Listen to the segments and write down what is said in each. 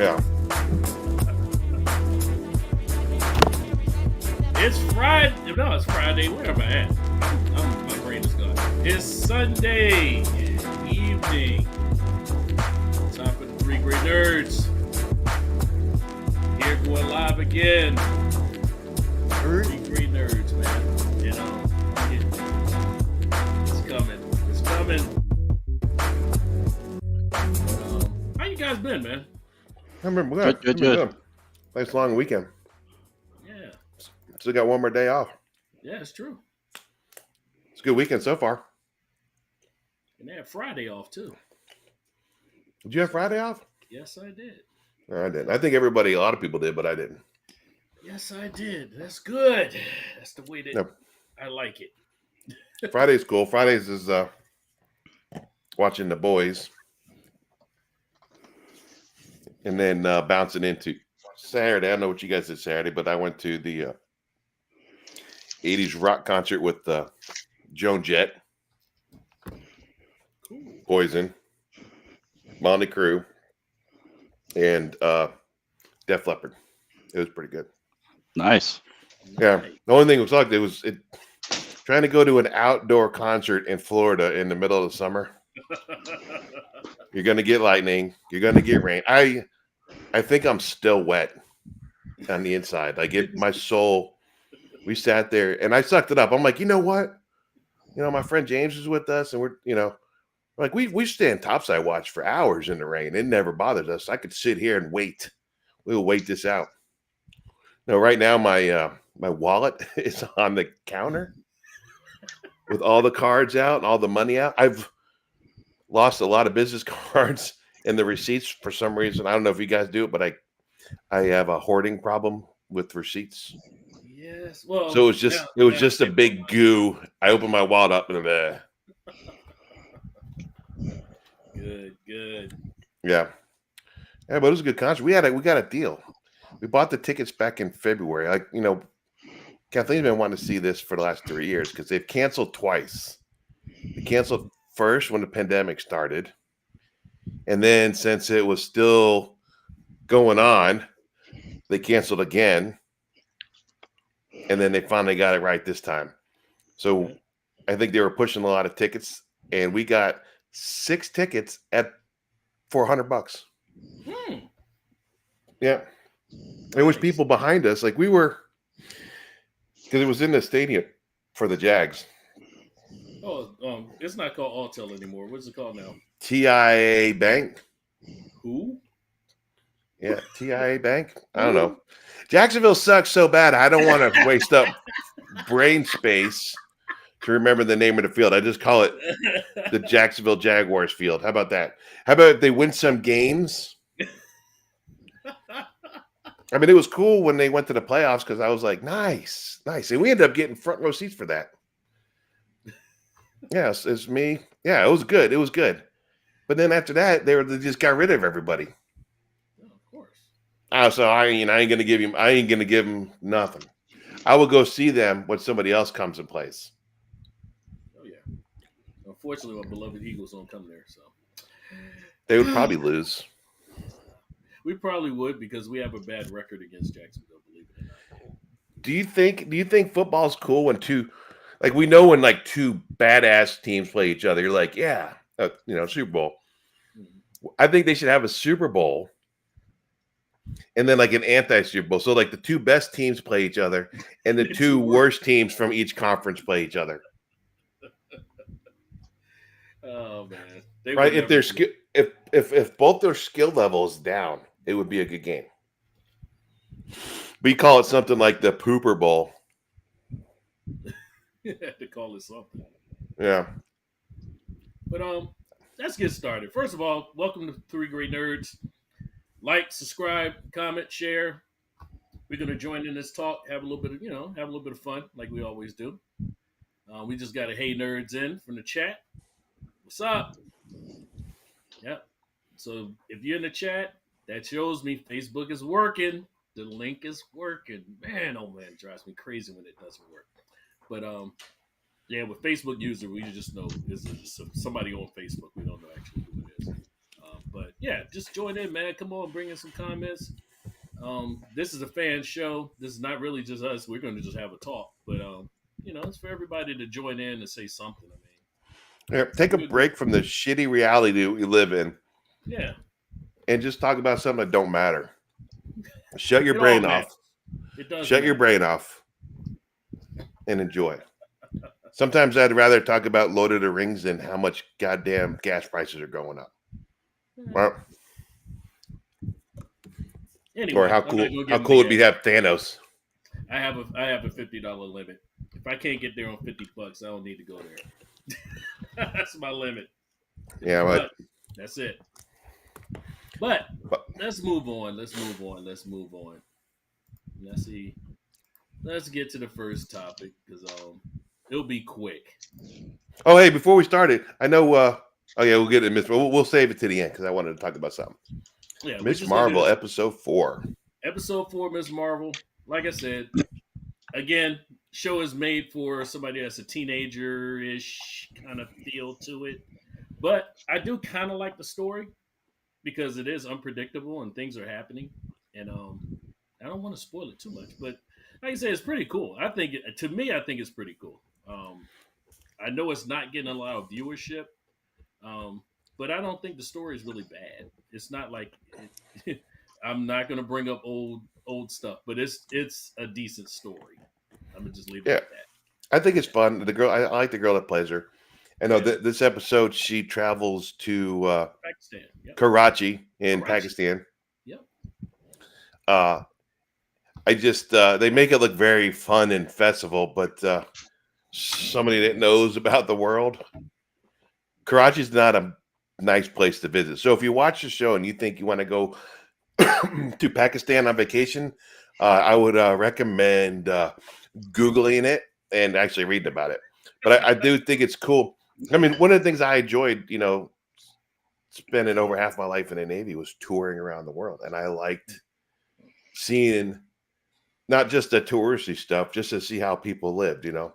Yeah. It's Friday. No, it's Friday. Where am I at? My brain is gone. It's Sunday evening. Time for the Three Great Nerds. Here going live again. Three Great Nerds, man. You know, it's coming. It's coming. How you guys been, man? I remember good. Nice long weekend. Yeah. Still got one more day off. Yeah, it's true. It's a good weekend so far. And they had Friday off too. Did you have Friday off? Yes, I did. No, I didn't. I think a lot of people did, but I didn't. Yes, I did. That's good. That's the way that I like it. Friday's cool. Fridays is watching the boys. And then bouncing into Saturday. I don't know what you guys did Saturday, but I went to the 80s rock concert with Joan Jett, Poison, Motley Crue, and Def Leppard. It was pretty good. Nice. Yeah. The only thing that sucked, trying to go to an outdoor concert in Florida in the middle of the summer. You're going to get lightning. You're going to get rain. I think I'm still wet on the inside. My soul. We sat there and I sucked it up. I'm like, you know what? My friend James is with us and we're, we stand topside watch for hours in the rain. It never bothers us. I could sit here and wait. We'll wait this out. No, right now my wallet is on the counter with all the cards out and all the money out. I've lost a lot of business cards and the receipts for some reason. I don't know if you guys do it, but I have a hoarding problem with receipts. Yes. Well, so it was just a big goo. I opened my wallet up and Good. Yeah, but it was a good concert. We got a deal. We bought the tickets back in February. Kathleen's been wanting to see this for the last 3 years because they've canceled twice. They canceled first when the pandemic started. And then since it was still going on, they canceled again. And then they finally got it right this time. So I think they were pushing a lot of tickets. And we got 6 tickets at $400. Yeah. There was people behind us. We were, because it was in the stadium for the Jags. Oh, it's not called Alltel anymore. What's it called now? TIA Bank. Who? Yeah, TIA Bank. I don't know. Jacksonville sucks so bad. I don't want to waste up brain space to remember the name of the field. I just call it the Jacksonville Jaguars field. How about that? How about if they win some games? I mean, it was cool when they went to the playoffs because I was like, nice. And we ended up getting front row seats for that. Yes, it's me. Yeah, it was good. But then after that, they just got rid of everybody. Oh, of course. So I ain't gonna give him nothing. I will go see them when somebody else comes in place. Oh yeah. Unfortunately, my beloved Eagles don't come there, so they would probably lose. We probably would because we have a bad record against Jacksonville, believe it or not. Do you think football's cool when two badass teams play each other? You're like, yeah, Super Bowl. Mm-hmm. I think they should have a Super Bowl and then an anti-Super Bowl. So the two best teams play each other and the two worst teams from each conference play each other. Oh man. Right? If both their skill levels down, it would be a good game. We call it something like the Pooper Bowl. To call it something. Yeah. But let's get started. First of all, welcome to Three Great Nerds. Like, subscribe, comment, share. We're gonna join in this talk, have a little bit of fun, like we always do. We just got a hey nerds in from the chat. What's up? Yep. So if you're in the chat, that shows me Facebook is working. The link is working. Man, oh man, it drives me crazy when it doesn't work. But yeah, with Facebook user, we just know it's somebody on Facebook. We don't know actually who it is. But yeah, just join in, man. Come on, bring in some comments. This is a fan show. This is not really just us. We're going to just have a talk, but it's for everybody to join in and say something. I mean, Yeah, take a we agree. break from the shitty reality that we live in Yeah, and just talk about something that don't matter. Shut your it all brain matters. off. It does Shut your matter. brain off and enjoy. Sometimes I'd rather talk about Lord of the Rings than how much goddamn gas prices are going up. Well, or Anyway, how I'm not cool going to how get into cool it'd be gas. to have Thanos. I have a $50 limit. If I can't get there on $50, I don't need to go there. That's my limit. Yeah, But that's it. But let's move on. Let's move on. Let's move on. Let's see. Let's get to the first topic because it'll be quick. oh hey, before we started, I know oh yeah, we'll get it Miss we'll save it to the end because I wanted to talk about something. Yeah, we're Miss just gonna do Marvel this episode 4. episode 4, Miss Marvel. Like I said, again, show is made for somebody that's a teenager-ish kind of feel to it. But I do kind of like the story because it is unpredictable and things are happening. And I don't want to spoil it too much, but like I said, it's pretty cool. To me, I think it's pretty cool. I know it's not getting a lot of viewership, um, but I don't think the story is really bad. It's not like it, I'm not going to bring up old stuff, but it's a decent story. I'm gonna just leave it Yeah, at that. I think it's fun. The girl, I like the girl that plays her. I know Yeah, that this episode she travels to Pakistan. Yep, Karachi in Karachi. Pakistan. Yep. Uh, I just they make it look very fun and festival, but somebody that knows about the world, Karachi's not a nice place to visit. So if you watch the show and you think you want to go to Pakistan on vacation, I would recommend Googling it and actually reading about it. But I do think it's cool. I mean, one of the things I enjoyed, spending over half my life in the Navy was touring around the world. And I liked seeing not just the touristy stuff, just to see how people lived. Yep.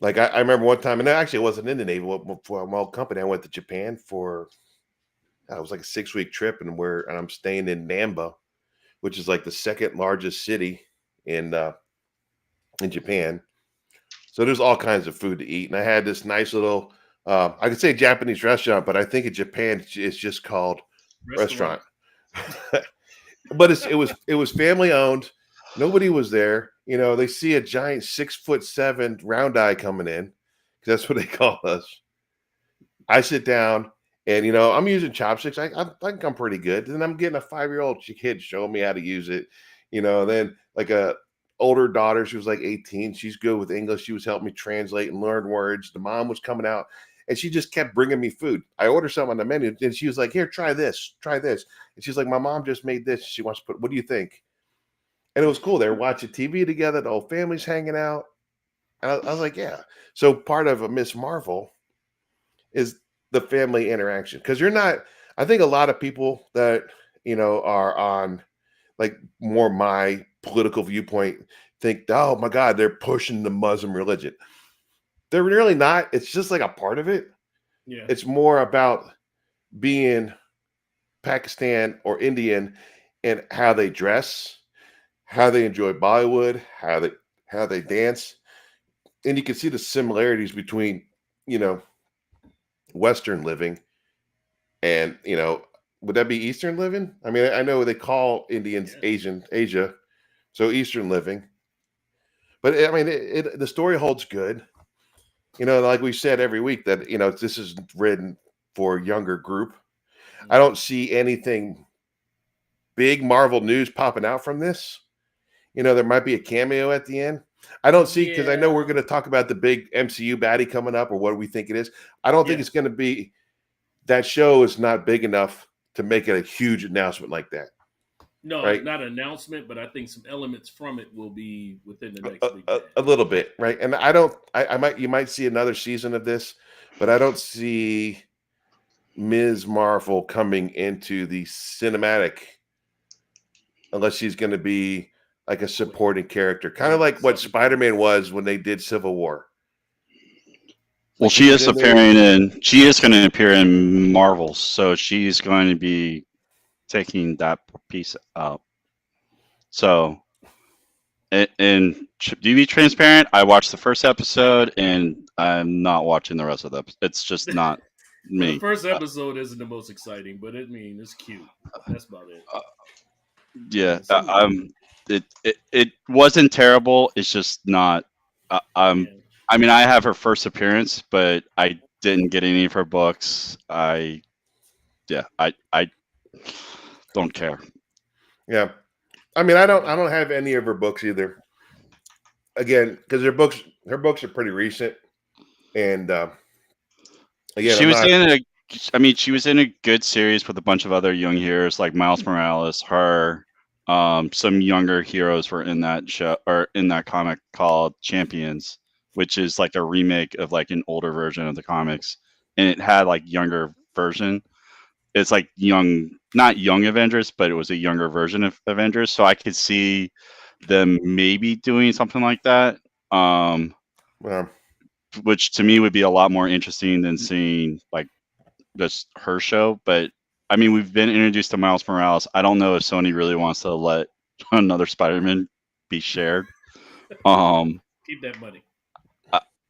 Like I remember one time, and actually it wasn't in the Navy, for my old company, I went to Japan for, it was like a 6-week trip, and I'm staying in Namba, which is like the second largest city in Japan. So there's all kinds of food to eat, and I had this nice little, I could say Japanese restaurant, but I think in Japan it's just called Restaurant. restaurant. But it was family owned. Nobody was there. They see a giant 6'7" round eye coming in, because that's what they call us. I sit down and I'm using chopsticks. I think I'm pretty good. Then I'm getting a 5-year-old kid showing me how to use it. Then like a older daughter, she was like 18. She's good with English. She was helping me translate and learn words. The mom was coming out and she just kept bringing me food. I ordered something on the menu and she was like, "Here, try this, try this." And she's like, "My mom just made this. She wants to put, what do you think?" And it was cool. They were watching TV together. The whole family's hanging out. And I was like, yeah. So part of a Miss Marvel is the family interaction, because you're not, I think a lot of people that are on like more my political viewpoint think, oh my god, they're pushing the Muslim religion. They're really not. It's just like a part of it. Yeah. It's more about being Pakistan or Indian and how they dress, how they enjoy Bollywood, how they dance. And you can see the similarities between you know Western living and would that be Eastern living? I mean, I know they call Indians Yeah. Asia, so Eastern living. But I mean, the story holds good. Like we said every week that this is written for a younger group. I Mhm. don't see anything big Marvel news popping out from this. There might be a cameo at the end. I don't see, because I know we're Yeah. going to talk about the big MCU baddie coming up, or what we think it is. I don't think it's Yes. going to be, that show is not big enough to make it a huge announcement like that, No, right? not an announcement, but I think some elements from it will be within the A, next big a, bad. a little bit, right? And I don't. You might see another season of this, but I don't see Ms. Marvel coming into the cinematic unless she's going to be like a What supporting character, kind of maybe like what something from Spider-Man was when they did Civil War. Well, Like she was in there. she is going to appear in Marvels, so she's going to be taking that piece out. So, to be transparent, I watched the first episode and I'm not watching the rest of the episode. It's just not Well, the me. first episode isn't the most exciting, but it's cute. That's about it. Uh, yeah, Yeah, some it wasn't terrible. It's just not. yeah. I mean, I have her first appearance, but I didn't get any of her books. I don't care. Yeah. I mean, I don't have any of her books either. Again, because her books are pretty recent, and again, She I'm was not. in a, I mean, she was in a good series with a bunch of other young heroes like Miles Morales. Some younger heroes were in that show or in that comic called Champions, which is like a remake of like an older version of the comics, and it had like younger version. It's like young, not young Avengers, but it was a younger version of Avengers. So I could see them maybe doing something like that. Um, Well, which to me would be a lot more interesting than seeing like just her show. But I mean, we've been introduced to Miles Morales. I don't know if Sony really wants to let another Spider-Man be shared. Um, Keep that money.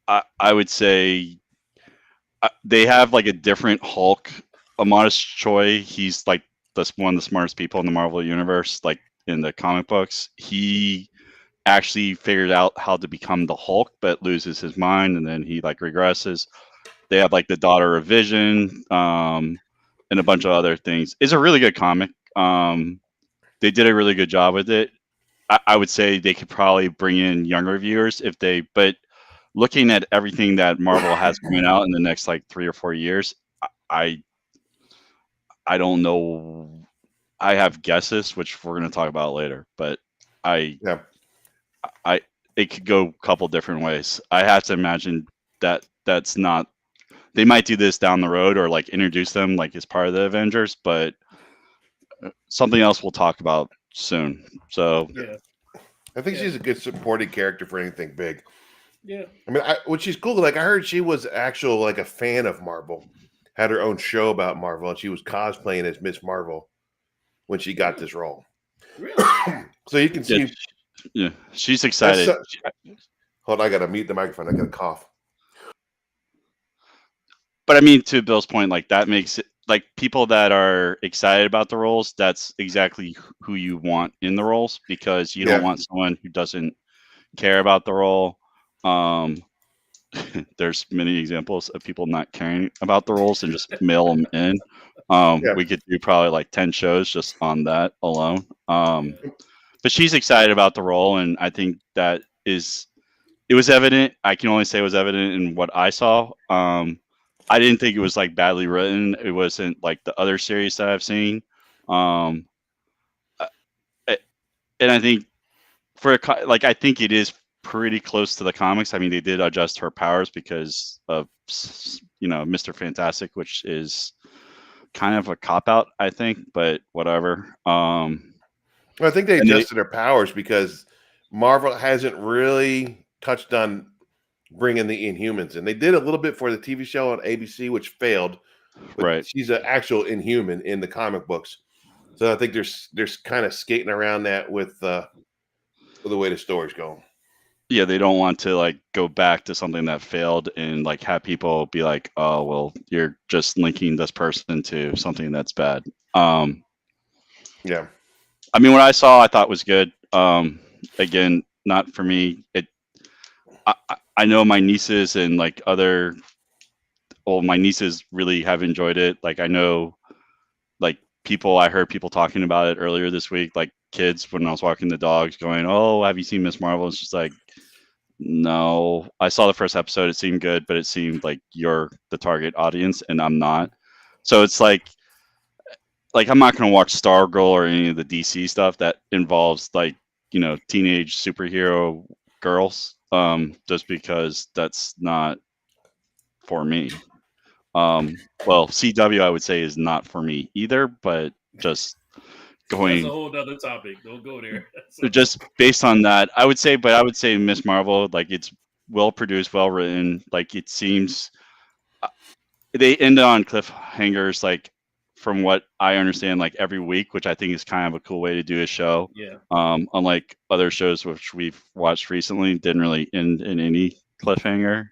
I, I would say they have like a different Hulk. Amos Choi, he's like one of the smartest people in the Marvel universe. Like in the comic books, he actually figured out how to become the Hulk, but loses his mind, and then he like regresses. They have like the daughter of Vision, and a bunch of other things. It's a really good comic. They did a really good job with it. I would say they could probably bring in younger viewers if they, but looking at everything that Marvel has coming out in the next like 3 or 4 years, I I don't know. I have guesses, which we're going to talk about later, but I yeah. I it could go a couple different ways. I have to imagine that that's not. They might do this down the road or like introduce them like as part of the Avengers, but something else we'll talk about soon. So Yeah, I think yeah, she's a good supporting character for anything big. yeah. I mean, which is cool. Like I heard she was actual like a fan of Marvel, had her own show about Marvel, and she was cosplaying as Miss Marvel when she got Really, this role. really. So you can yeah, see yeah, she's that's. excited. Hold on, I gotta mute the microphone. I got a cough. But I mean, to Bill's point, like that makes it like people that are excited about the roles. That's exactly who you want in the roles because you don't Yeah, want someone who doesn't care about the role. Um, there's many examples of people not caring about the roles and just mail them in. yeah. We could do probably like 10 shows just on that alone. Yeah, But she's excited about the role, and I think that is it was evident. I can only say it was evident in what I saw. I didn't think it was like badly written. It wasn't like the other series that I've seen. Um, I- and I think like I think it is pretty close to the comics. I mean, they did adjust her powers because of Mr. Fantastic, which is kind of a cop out, I think. But whatever. Well, I think they And they adjusted her powers because Marvel hasn't really touched on bringing the Inhumans, and they did a little bit for the TV show on ABC, which failed. But right. she's an actual Inhuman in the comic books, so I think there's kind of skating around that with the way the story's going. Yeah, they don't want to like go back to something that failed and like have people be like, oh well, you're just linking this person to something that's bad. Yeah, I mean, what I saw, I thought was good. Again, not for me. I know my nieces and like my nieces really have enjoyed it. Like I know, like I heard people talking about it earlier this week. Like kids, when I was walking the dogs, going, "Oh, have you seen Miss Marvel?" It's just like, no. I saw the first episode. It seemed good, but it seemed like you're the target audience, and I'm not. So it's like I'm not gonna watch Stargirl or any of the DC stuff that involves like teenage superhero girls, just because that's not for me. Well, CW I would say is not for me either, but just that's a going whole nother topic. Don't go there. So, just based on that, I would say Miss Marvel, like it's well produced, well written. Like it seems they end on cliffhangers, like from what I understand, like every week, which I think is kind of a cool way to do a show. Yeah. Unlike other shows which we've watched recently, didn't really end in any cliffhanger.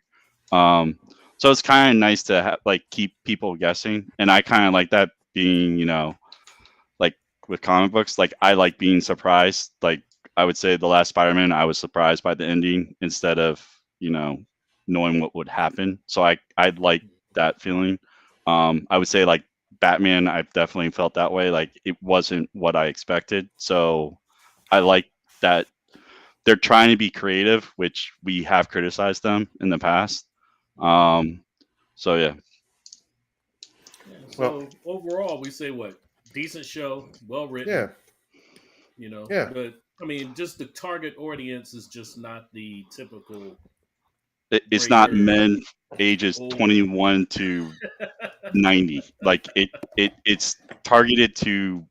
Um, so it's kind of nice to like keep people guessing, and I kind of like that being, like with comic books, like I like being surprised. Like I would say the last Spider-Man, I was surprised by the ending instead of knowing what would happen. So I like that feeling. I would say like Batman, I've definitely felt that way. Like it wasn't what I expected. So I like that they're trying to be creative, which we have criticized them in the past. So yeah. Yeah. Well, So overall, we say what? Decent show, well written. yeah, yeah. But I mean, just the target audience is just not the typical It's gray not nerd. men ages Old. 21 to 90. Like it's targeted to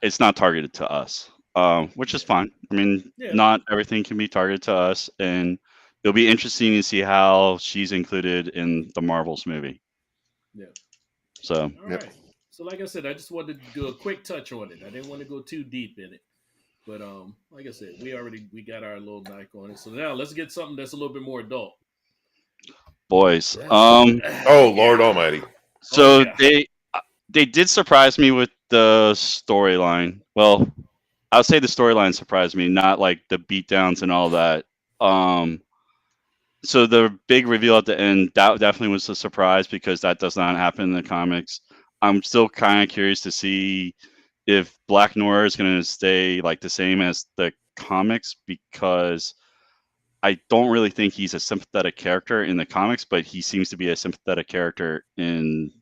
it's not targeted to us, which is Yeah. fine. I mean, Yeah. not everything can be targeted to us, and it'll be interesting to see how she's included in the Marvels movie. Yeah. So All Yep. right. So like I said, I just wanted to do a quick touch on it. I didn't want to go too deep in it. But like I said, we got our little knife on it. So now let's get something that's a little bit more adult. boys, That's Oh Lord yeah. Almighty. Oh so yeah. they did surprise me with the storyline. Well, I'll say the storyline surprised me, not like the beatdowns and all that. Um, so the big reveal at the end, that definitely was a surprise because that does not happen in the comics. I'm still kind of curious to see if Black Noir is going to stay like the same as the comics, because I don't really think he's a sympathetic character in the comics, but he seems to be a sympathetic character in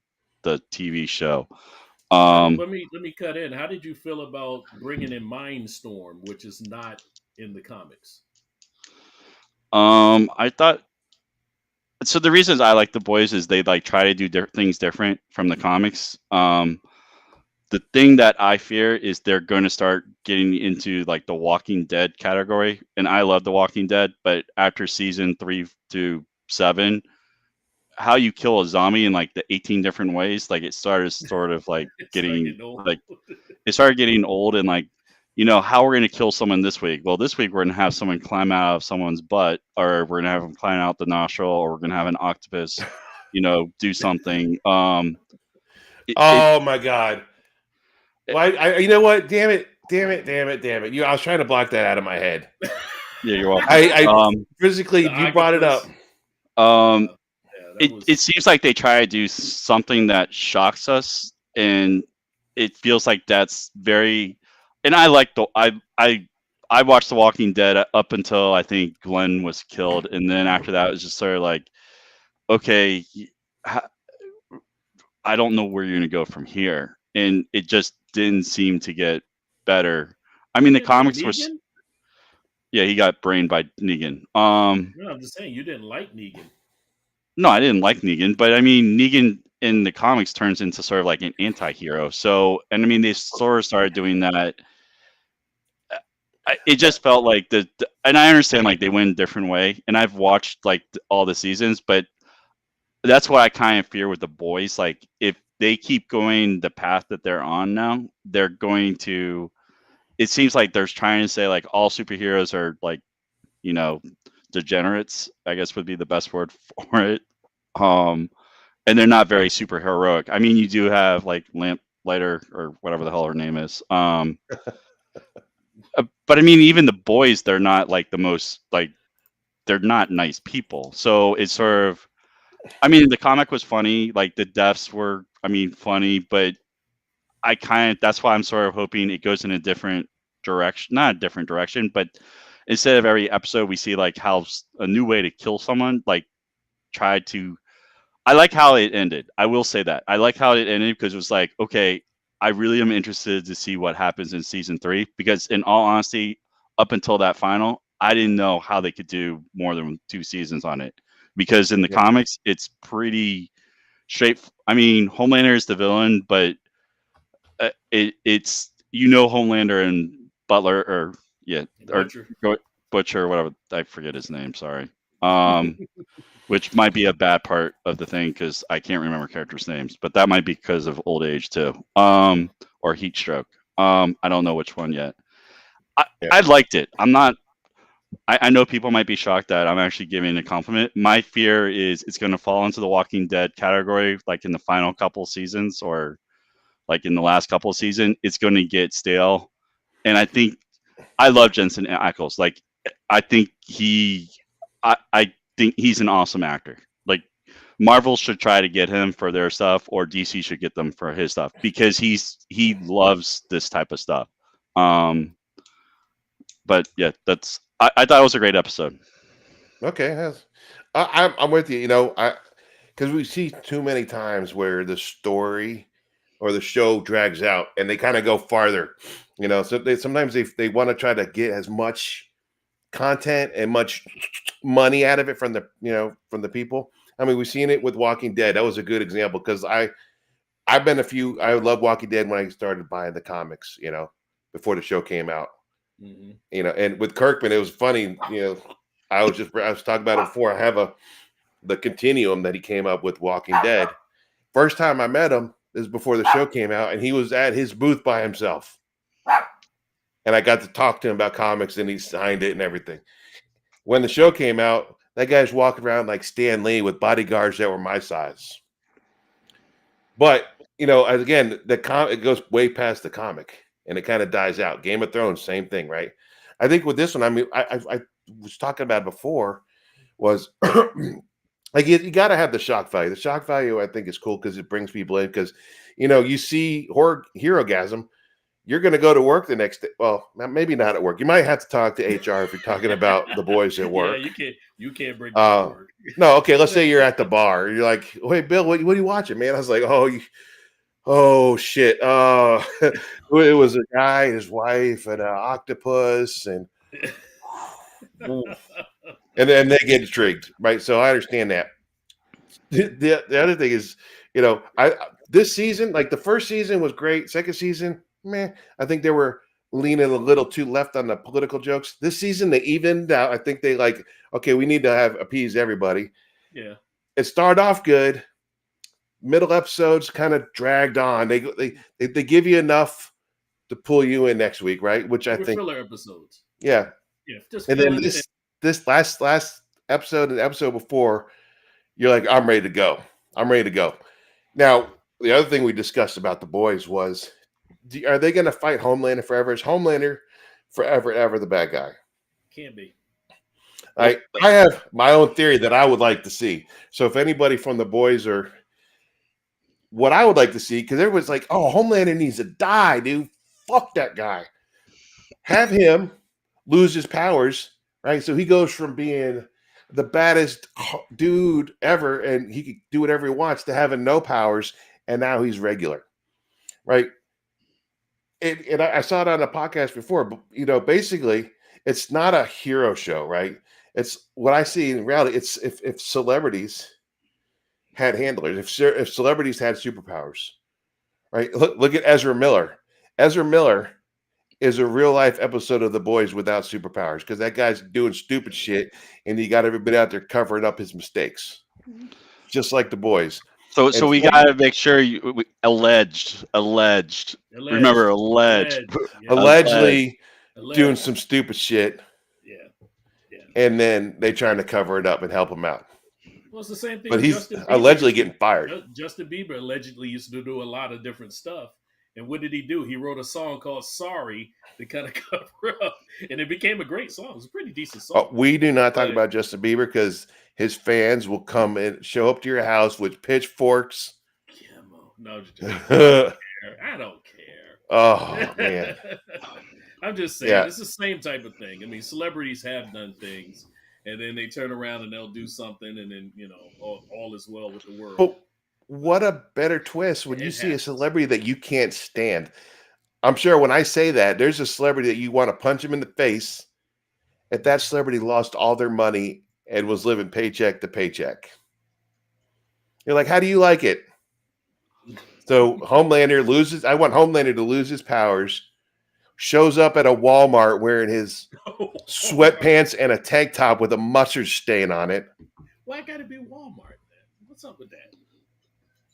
the TV show. Um, Let me cut in. How did you feel about bringing in Mindstorm, which is not in the comics? I thought so. The reasons I like the boys is they like try to do things different from the comics. The thing that I fear is they're going to start getting into like the Walking Dead category, and I love the Walking Dead, but after season 3 to 7, how you kill a zombie in like the 18 different ways, like it started sort of like It's like getting you know. like it started getting old, and like how we're going to kill someone this week. Well, this week we're going to have someone climb out of someone's butt, or we're going to have them climb out the nostril, or we're going to have an octopus do something. It Oh my God. Why? You know what? Damn it! Damn it! Damn it! Damn it! I was trying to block that out of my head. Yeah, you're welcome. I physically, The you brought it up. octopus. Um, Yeah, that it was seems like they try to do something that shocks us, and it feels like that's very. And I like the I watched The Walking Dead up until I think Glenn was killed, and then after that it was just sort of like, okay, ha- I don't know where you're gonna go from here, and it just didn't seem to get better. I mean, you the didn't like comics was, Negan. yeah, he got brained by Negan. No, I'm just saying you didn't like Negan. No, I didn't like Negan, but I mean, Negan in the comics turns into sort of like an anti-hero. So, and I mean, they sort of started doing that. It just felt like and I understand like they went a different way, and I've watched like all the seasons, but that's what I kind of fear with the boys. Like, if they keep going the path that they're on now, they're going to. It seems like they're trying to say like all superheroes are like you know degenerates. I guess would be the best word for it. Um, and they're not very super heroic. I mean, you do have like Lamplighter or whatever the hell her name is. But I mean, even the boys, they're not like the most like they're not nice people. So it's sort of. I mean, the comic was funny. Like the deaths were, I mean, funny, but I kind of that's why I'm sort of hoping it goes in a different direction. Not a different direction, but instead of every episode, we see like how a new way to kill someone. Like try to I like how it ended. I will say that. I like how it ended because it was like, okay, I really am interested to see what happens in season 3 because in all honesty, up until that final, I didn't know how they could do more than 2 seasons on it. Because in the Yep. comics, it's pretty straight. I mean, Homelander is the villain, but it's Homelander and Butler or yeah or Butcher. Butcher or whatever. I forget his name. Sorry. which might be a bad part of the thing because I can't remember characters' names, but that might be because of old age too, or heat stroke. I don't know which one yet. I liked it. I'm not. I know people might be shocked that I'm actually giving a compliment. My fear is it's going to fall into the Walking Dead category, like in the final couple seasons or like in the last couple of seasons. It's going to get stale, and I think I love Jensen Ackles. Like I think I think he's an awesome actor. Like Marvel should try to get him for their stuff, or DC should get them for his stuff because he loves this type of stuff. But yeah, I thought it was a great episode. Okay, I'm with you. Because we see too many times where the story or the show drags out, and they kind of go farther. So sometimes they want to try to get as much content and much money out of it from the people. I mean, we've seen it with Walking Dead. That was a good example because I love Walking Dead when I started buying the comics. Before the show came out. Mm-hmm. And with Kirkman, it was funny. I was talking about it before. I have the continuum that he came up with Walking Dead. First time I met him is before the show came out, and he was at his booth by himself. And I got to talk to him about comics, and he signed it and everything. When the show came out, that guy's walking around like Stan Lee with bodyguards that were my size. But again, it goes way past the comic, and it kind of dies out. Game of Thrones, same thing, right? I think with this one, I mean, I was talking about it was like you got to have the shock value. The shock value, I think, is cool because it brings people in. Because you see Herogasm, you're going to go to work the next day. Well, maybe not at work. You might have to talk to HR if you're talking about the boys at work. Yeah, you can't bring that to work. No, okay. Let's say you're at the bar. You're like, "Hey, Bill, what are you watching, man?" I was like, "Oh shit! It was a guy, and his wife, and an octopus, and then they get intrigued, right?" So I understand that. The other thing is, this season, like the first season was great. Second season, man, I think they were leaning a little too left on the political jokes. This season, they evened out. I think they okay, we need to appease everybody. Yeah, it started off good. Middle episodes kind of dragged on. They give you enough to pull you in next week, right? Which I think filler episodes. Yeah. Just and then this last episode and the episode before, you're like, I'm ready to go. Now, the other thing we discussed about the boys was, are they going to fight Homelander forever? Is Homelander forever ever the bad guy? Can't be. I have my own theory that I would like to see. So if anybody from the boys are, what I would like to see, because everyone's like, oh, Homelander needs to die, dude. Fuck that guy. Have him lose his powers, right? So he goes from being the baddest dude ever, and he can do whatever he wants, to having no powers, and now he's regular, right? And I saw it on a podcast before, but basically, it's not a hero show, right? It's what I see in reality. It's if celebrities had handlers, if celebrities had superpowers, right? Look at Ezra Miller. Ezra Miller is a real life episode of The Boys without superpowers, because that guy's doing stupid shit, and you got everybody out there covering up his mistakes, just like The Boys. So we gotta make sure alleged. Remember, alleged. Allegedly doing some stupid shit. Yeah. And then they trying to cover it up and help him out. Well, it's the same thing. But he's allegedly getting fired. Justin Bieber allegedly used to do a lot of different stuff. And what did he do? He wrote a song called "Sorry" to kind of cover up, and it became a great song. It was a pretty decent song. We do not talk about Justin Bieber because his fans will come and show up to your house with pitchforks. No, I don't care. Oh man, I'm just saying it's the same type of thing. I mean, celebrities have done things, and then they turn around and they'll do something, and then all is well with the world. But what a better twist when you see a celebrity that you can't stand. I'm sure when I say that, there's a celebrity that you want to punch him in the face if that celebrity lost all their money and was living paycheck to paycheck. You're like, how do you like it? So Homelander loses. I want Homelander to lose his powers. shows up at a Walmart wearing his sweatpants and a tank top with a mustard stain on it. Why gotta be Walmart, man? What's up with that?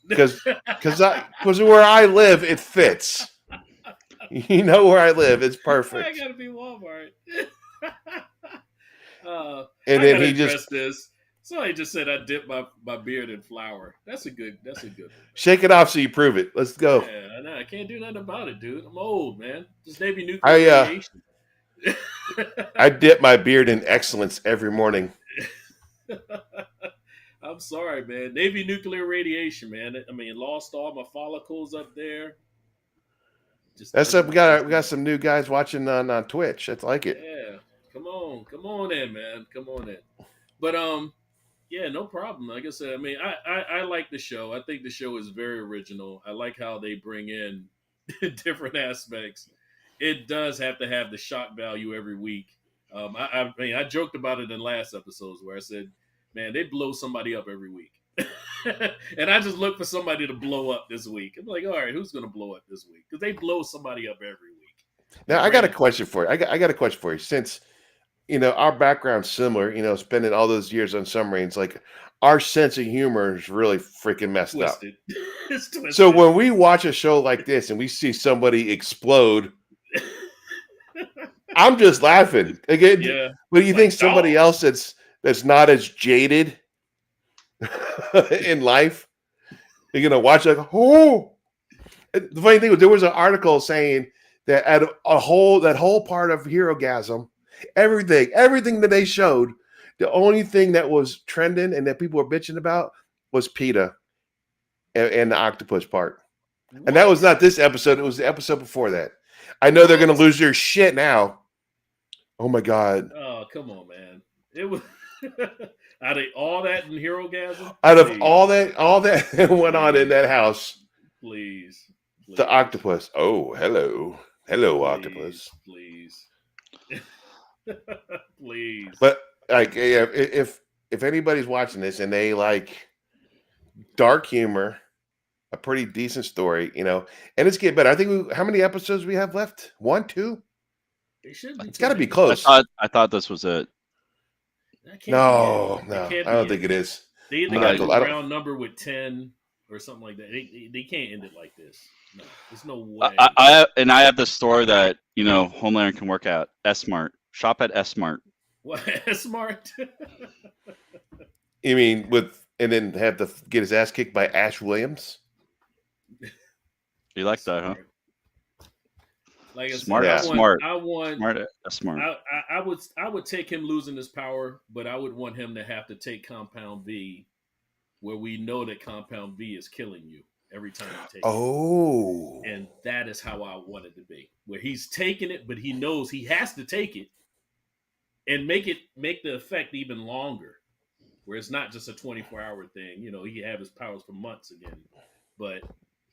Because where I live, it fits. You know where I live, it's Why perfect. gotta be Walmart? And I then gotta he address just this. Somebody just said I dipped my beard in flour. That's a good one. shake it off so you prove it. Let's go. Yeah, no, I can't do nothing about it, dude. I'm old, man. Just maybe nuclear I radiation. I dip my beard in excellence every morning. I'm sorry, man. Navy nuclear radiation, man. I mean, lost all my follicles up there. Just That's up. We got some new guys watching on Twitch. That's like it. Yeah, come on in, man. Come on in. But yeah, no problem. Like I said, I mean, I like the show. I think the show is very original. I like how they bring in different aspects. It does have to have the shock value every week. I mean, I joked about it in last episodes where I said, man, they blow somebody up every week. And I just look for somebody to blow up this week. I'm like, all right, who's going to blow up this week? Because they blow somebody up every week. Now, I got a question for you. I got a question for you. Since, our background's similar, spending all those years on submarines, like our sense of humor is really freaking messed Twisted. up. It's twisted. So when we watch a show like this and we see somebody explode, I'm just laughing. Again, Yeah. but do you think somebody else that's not as jaded in life, you're gonna watch like, oh? The funny thing was there was an article saying that at that whole part of Herogasm, everything that they showed, the only thing that was trending and that people were bitching about was PETA and the octopus part. What? And that was not this episode, it was the episode before that. I know they're gonna lose their shit now. Oh my God. Oh, come on, man. It was out of all that in Herogasm? Out of all that went on in that house. Please. The octopus. Oh, hello. Hello, Please, octopus. Please. Please. But like if anybody's watching this and they like dark humor, a pretty decent story, and it's getting better. I think how many episodes we have left? 1, 2? It should be. It's got to be close. I thought this was it. No, I don't think it is. They either got a round number with 10 or something like that. They can't end it like this. No, there's no way. I have the store that Homelander can work at. S-Mart. Shop at S-Mart. What? S-Mart? You mean and then have to get his ass kicked by Ash Williams? You like that, huh? Like I smart, said, smart. Smart. I would take him losing his power, but I would want him to have to take Compound V, where we know that Compound V is killing you every time you take it. Oh. And that is how I want it to be. Where he's taking it, but he knows he has to take it and make the effect even longer. Where it's not just a 24-hour thing. He have his powers for months again. But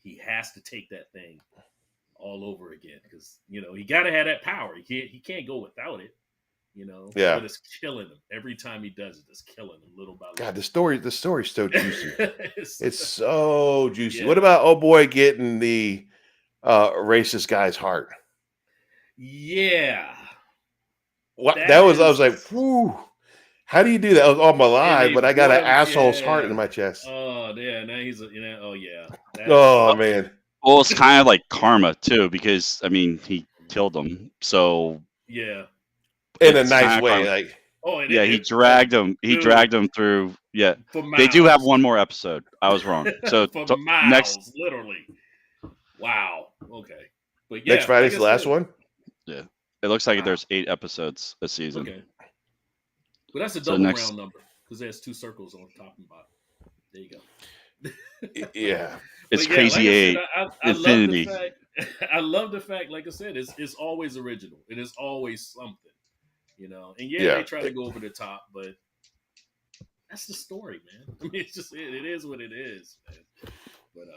he has to take that thing all over again. Because, he gotta have that power. He can't go without it. Yeah. But it's killing him. Every time he does it, it's killing him little by little. God, the story's so juicy. It's so juicy. Yeah. What about oh boy getting the racist guy's heart? Yeah. What I was like, whew. How do you do that? I was on my live, but I got an asshole's heart in my chest. Oh yeah, now he's oh yeah. Oh man. Well, it's kind of like karma too, because he killed him. So yeah. In a nice way, like he dragged him. He dragged him through. Yeah, they do have one more episode. I was wrong. So for miles, literally. Wow. Okay. But yeah, next Friday's the last one. Yeah, it looks like there's 8 episodes a season. Okay. But that's a double round number because there's 2 circles on top and bottom. There you go. Yeah. It's crazy. Like I infinity. I love the fact, like I said, it's always original. It is always something. And they try to go over the top, but that's the story, man. I mean, it's just it is what it is, man. But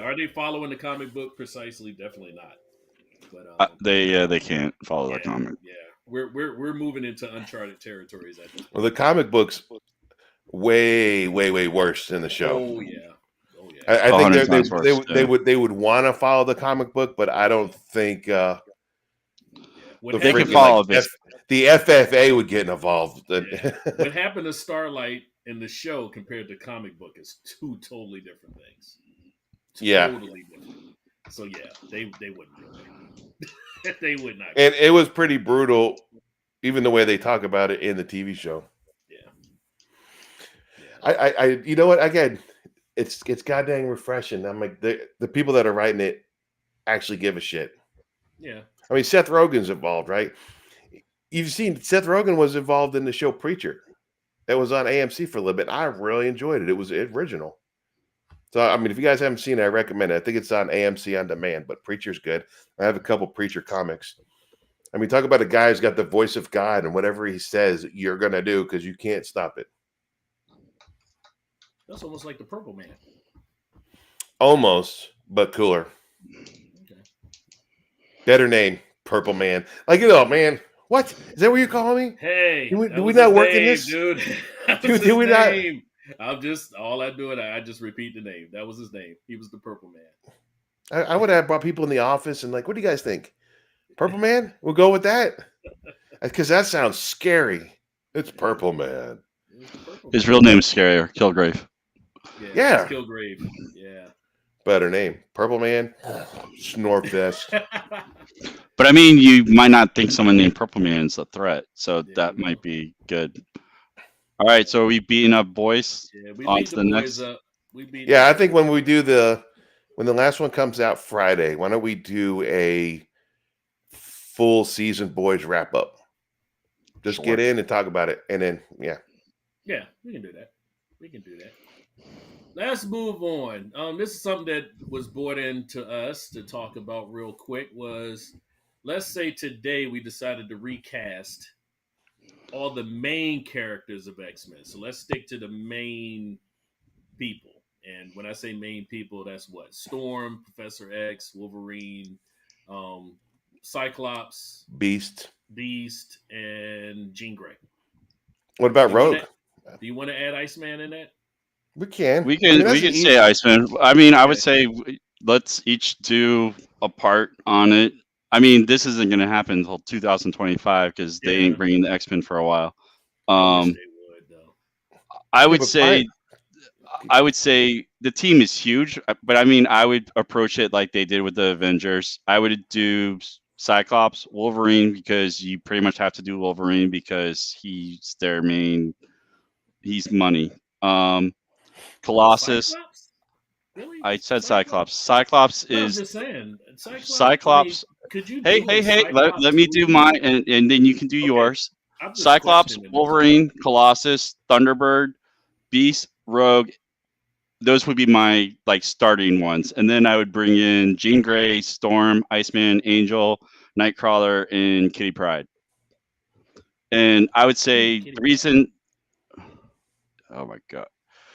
are they following the comic book precisely? Definitely not. But they can't follow the comic. Yeah, we're moving into uncharted territories at this point. Well, the comic books way worse than the show. Oh yeah. I A think hundred they times worse. Yeah. they would want to follow the comic book, but I don't think Yeah. the They can freaking like follow this. the FFA would get involved. Yeah. What happened to Starlight in the show compared to comic book is two totally different things. Yeah. Totally different. So yeah, they wouldn't do it. They would not. And it was pretty brutal, even the way they talk about it in the TV show. Yeah. Yeah. I you know what? Again, it's goddamn refreshing. I'm like the people that are writing it actually give a shit. Yeah. I mean, Seth Rogen's involved, right? You've seen Seth Rogen was involved in the show Preacher. That was on AMC for a little bit. I really enjoyed it. It was original. So I mean, if you guys haven't seen it, I recommend it. I think it's on AMC on demand, but Preacher's good. I have a couple Preacher comics. I mean, talk about a guy who's got the voice of God, and whatever he says, you're gonna do because you can't stop it. That's almost like the Purple Man. Almost, but cooler. Okay. Better name, Purple Man. Like, you know, man. What is that? What you calling me? Hey, Do we that was not his work in name, this? dude? That Dude, was do his we not? name. I'm just all I do it. I just repeat the name. That was his name. He was the Purple Man. I would have brought people in the office and like, what do you guys think? Purple Man? We'll go with that because that sounds scary. It's Purple Man. It was the Purple His Man. real name is Scarier, Kilgrave. Yeah. it's Kilgrave. Yeah. Better name, Purple Man. Snort fest. But I mean, you might not think someone named Purple Man is a threat, so Yeah, that you know. might be good. All right, so are we beating up boys? Yeah, we On beat to the the boys next. up. We beat. Yeah, I them. think when we do when the last one comes out Friday, why don't we do a full season boys wrap up? Just Sure. get in and talk about it, and then yeah. Yeah, we can do that. We can do that. Let's move on. This is something that was brought in to us to talk about real quick. Was let's say today we decided to recast all the main characters of X-Men. So let's stick to the main people. And when I say main people, that's what? Storm, Professor X, Wolverine, um, Cyclops, Beast. Beast, and Jean Grey. What about Do you want Rogue? to? Do you want to add Iceman in that? We can. We I mean, can that's we an can say easy. Iceman. I mean, I would Okay. say let's each do a part on it. I mean, this isn't going to happen until 2025 because they Yeah. ain't bringing the X-Men for a while. I wish Um, they would though. I Yeah, would but say the team is huge, but I mean, I would approach it like they did with the Avengers. I would do Cyclops, Wolverine, because you pretty much have to do Wolverine because he's their main. He's money. Colossus. Cyclops? Really? I said Cyclops? Cyclops. Cyclops No, I'm is just saying. Cyclops. I mean, Cyclops. could you Hey, do hey, a hey! Let Cyclops me do movie? mine, and then you can do Okay, yours. I'm just Cyclops, questioning this. Wolverine, Colossus, Thunderbird, Beast, Rogue. Those would be my like starting ones, and then I would bring in Jean Grey, Storm, Iceman, Angel, Nightcrawler, and Kitty Pryde. And I would say Kitty the Pryde. reason. Oh my god!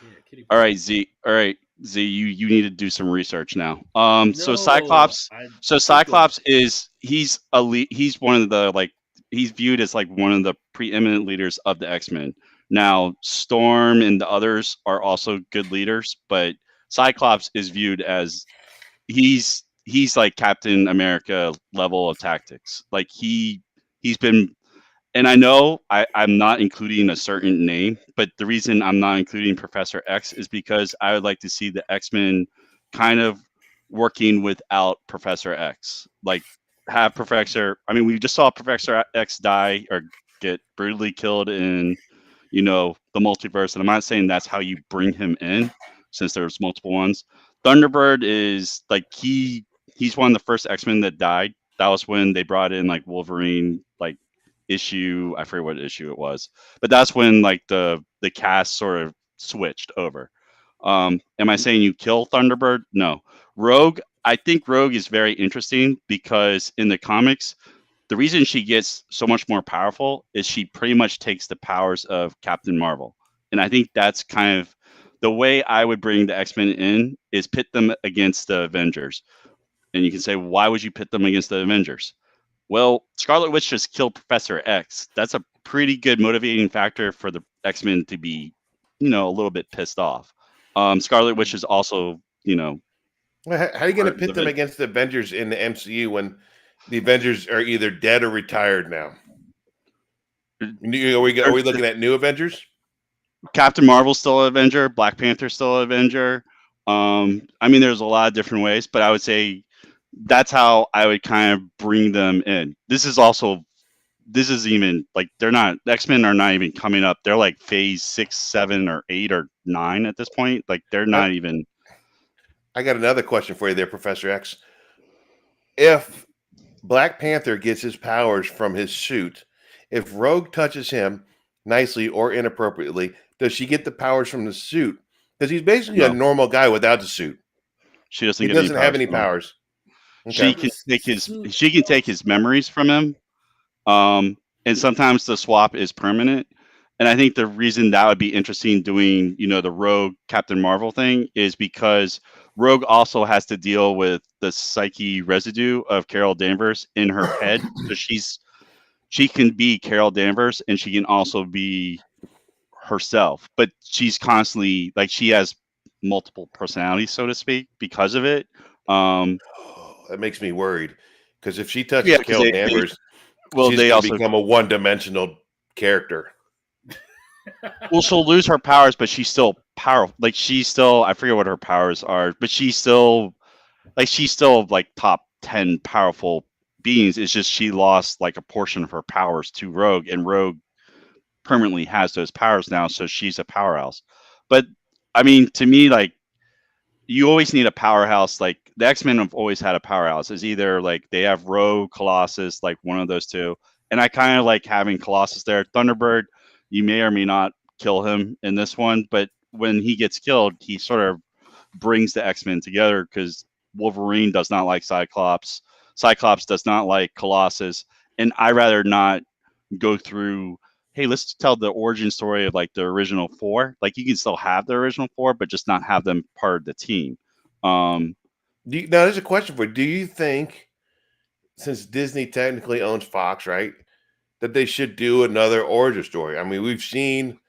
Yeah, Kitty All Pryde. right, Z. All right, Z. You need to do some research now. So No, Cyclops. I So keep going. Cyclops he's he's one of the like he's viewed as like one of the preeminent leaders of the X-Men. Now Storm and the others are also good leaders, but Cyclops is viewed as he's like Captain America level of tactics. Like he's been, and I know I'm not including a certain name, but the reason I'm not including Professor X is because I would like to see the X-Men kind of working without Professor X. Like have Professor I mean we just saw Professor X die or get brutally killed in, the multiverse, and I'm not saying that's how you bring him in since there's multiple ones. Thunderbird is like he's one of the first X-Men that died. That was when they brought in like Wolverine, like issue, I forget what issue it was, but that's when like the cast sort of switched over. Am I saying you kill Thunderbird? No. Rogue, I think Rogue is very interesting because in the comics, the reason she gets so much more powerful is she pretty much takes the powers of Captain Marvel. And I think that's kind of the way I would bring the X-Men in is pit them against the Avengers. And you can say, why would you pit them against the Avengers? Well, Scarlet Witch just killed Professor X. That's a pretty good motivating factor for the X-Men to be, a little bit pissed off. Scarlet Witch is also Well, how are you going to part of pit them against the Avengers in the MCU when the Avengers are either dead or retired now? Are we looking at new Avengers? Captain Marvel's still an Avenger. Black Panther's still an Avenger. I mean, there's a lot of different ways, but I would say that's how I would kind of bring them in. This is even like they're not X-Men are not even coming up. They're like phase 6, 7, or 8 or 9 at this point. Like they're not even. I got another question for you there, Professor X. If Black Panther gets his powers from his suit, if Rogue touches him nicely or inappropriately, does she get the powers from the suit? Because he's basically a No, normal guy without the suit. she doesn't He get any doesn't have powers any from him. powers. She Okay. can take his memories from him. And sometimes the swap is permanent. And I think the reason that would be interesting doing, the Rogue Captain Marvel thing is because Rogue also has to deal with the psyche residue of Carol Danvers in her head. So she can be Carol Danvers and she can also be herself, but she's constantly like she has multiple personalities, so to speak, because of it. That makes me worried because if she touches Yeah, because Carol Danvers, she's they going to also become a one-dimensional character. she'll lose her powers, but she's still powerful. Like she's still I forget what her powers are, but she's still like top 10 powerful beings. It's just she lost like a portion of her powers to Rogue, and Rogue permanently has those powers now, so she's a powerhouse. But I mean, to me, like you always need a powerhouse. Like the X-Men have always had a powerhouse. It's either like they have Rogue, Colossus, like one of those two. And I kind of like having Colossus there. Thunderbird, you may or may not kill him in this one, but when he gets killed, he sort of brings the X-Men together because Wolverine does not like Cyclops. Cyclops does not like Colossus. And I rather not go through, hey, let's tell the origin story of like the original 4. Like you can still have the original 4, but just not have them part of the team. Now, there's a question for you. Do you think, since Disney technically owns Fox, right, that they should do another origin story? I mean, we've seen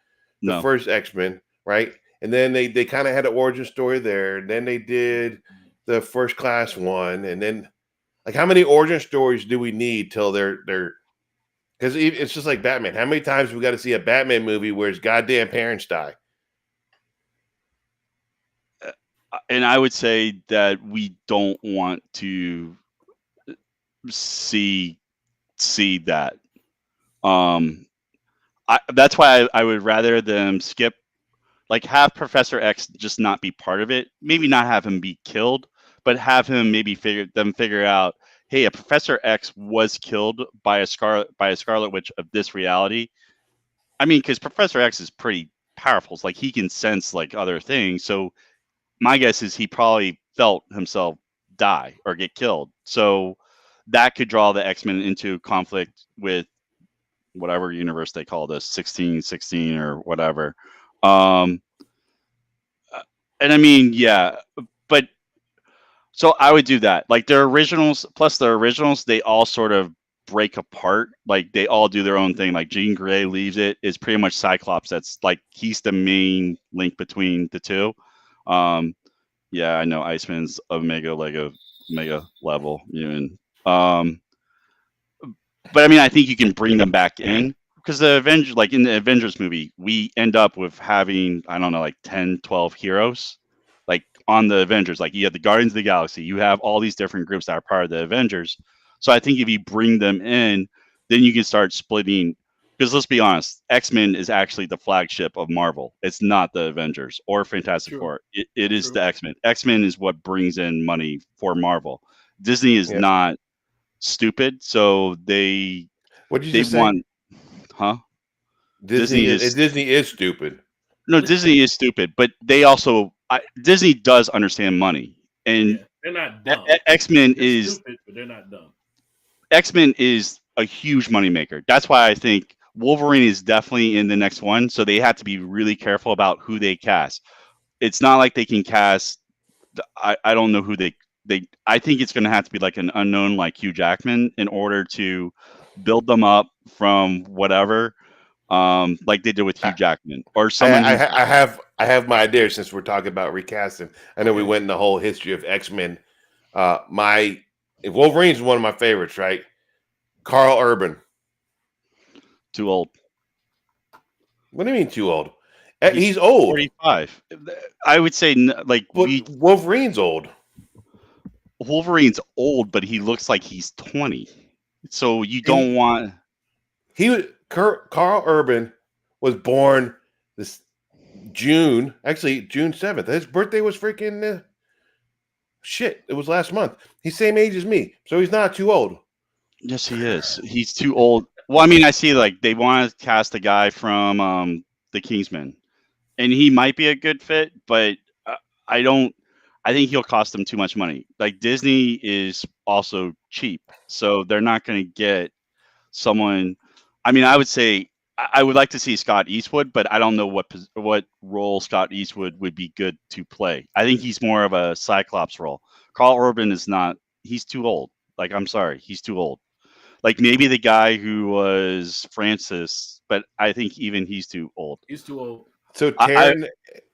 the No. first X-Men, right? And then they kind of had an origin story there. And then they did the First Class one. And then, like, how many origin stories do we need till they're because it's just like Batman. How many times we got to see a Batman movie where his goddamn parents die? And I would say that we don't want to see that. That's why I would rather them skip, like have Professor X just not be part of it. Maybe not have him be killed, but have him maybe figure out, hey, a Professor X was killed by a Scarlet Witch of this reality. I mean, because Professor X is pretty powerful. It's like he can sense like other things. So my guess is he probably felt himself die or get killed. So that could draw the X-Men into conflict with whatever universe they call this, 1616 or whatever. And I mean, yeah, but so I would do that. Like their originals, plus their originals, they all sort of break apart. Like they all do their own thing. Like Jean Grey leaves it. It's pretty much Cyclops. That's like he's the main link between the two. Yeah, I know Iceman's Omega level mutant. But I mean, I think you can bring them back in because the Avengers, like in the Avengers movie, we end up with having, I don't know, like 10, 12 heroes like on the Avengers. Like you have the Guardians of the Galaxy, you have all these different groups that are part of the Avengers. So I think if you bring them in, then you can start splitting. Because let's be honest, X-Men is actually the flagship of Marvel. It's not the Avengers or Fantastic Four. It is the X-Men. X-Men is what brings in money for Marvel. Disney is not stupid, so they want, huh? Disney is stupid. No, Disney is stupid, but they also Disney does understand money, and they're not dumb. X-Men is stupid, but they're not dumb. X-Men is a huge moneymaker. That's why I think Wolverine is definitely in the next one, so they have to be really careful about who they cast. It's not like they can cast. I don't know who they. I think it's going to have to be like an unknown, like Hugh Jackman, in order to build them up from whatever, like they did with Hugh Jackman, or someone. I I have my idea since we're talking about recasting. I know we Okay. went in the whole history of X-Men. My if Wolverine's one of my favorites, right? Carl Urban. Too old. What do you mean too old? He's He's old, 45. I would say like but Wolverine's old. Wolverine's old, but he looks like he's 20. So you And don't want. Carl Urban was born this June, actually June 7th. His birthday was freaking shit. It was last month. He's same age as me, so he's not too old. Yes, he is. He's too old. Well, I mean, I see like they want to cast a guy from the Kingsman, and he might be a good fit, but I don't. I think he'll cost them too much money. Like Disney is also cheap, so they're not going to get someone. I mean, I would say I would like to see Scott Eastwood, but I don't know what role Scott Eastwood would be good to play. I think he's more of a Cyclops role. Carl Urban is not. He's too old. Like I'm sorry, he's too old. Like maybe the guy who was Francis, but I think even he's too old. He's too old. So Taron,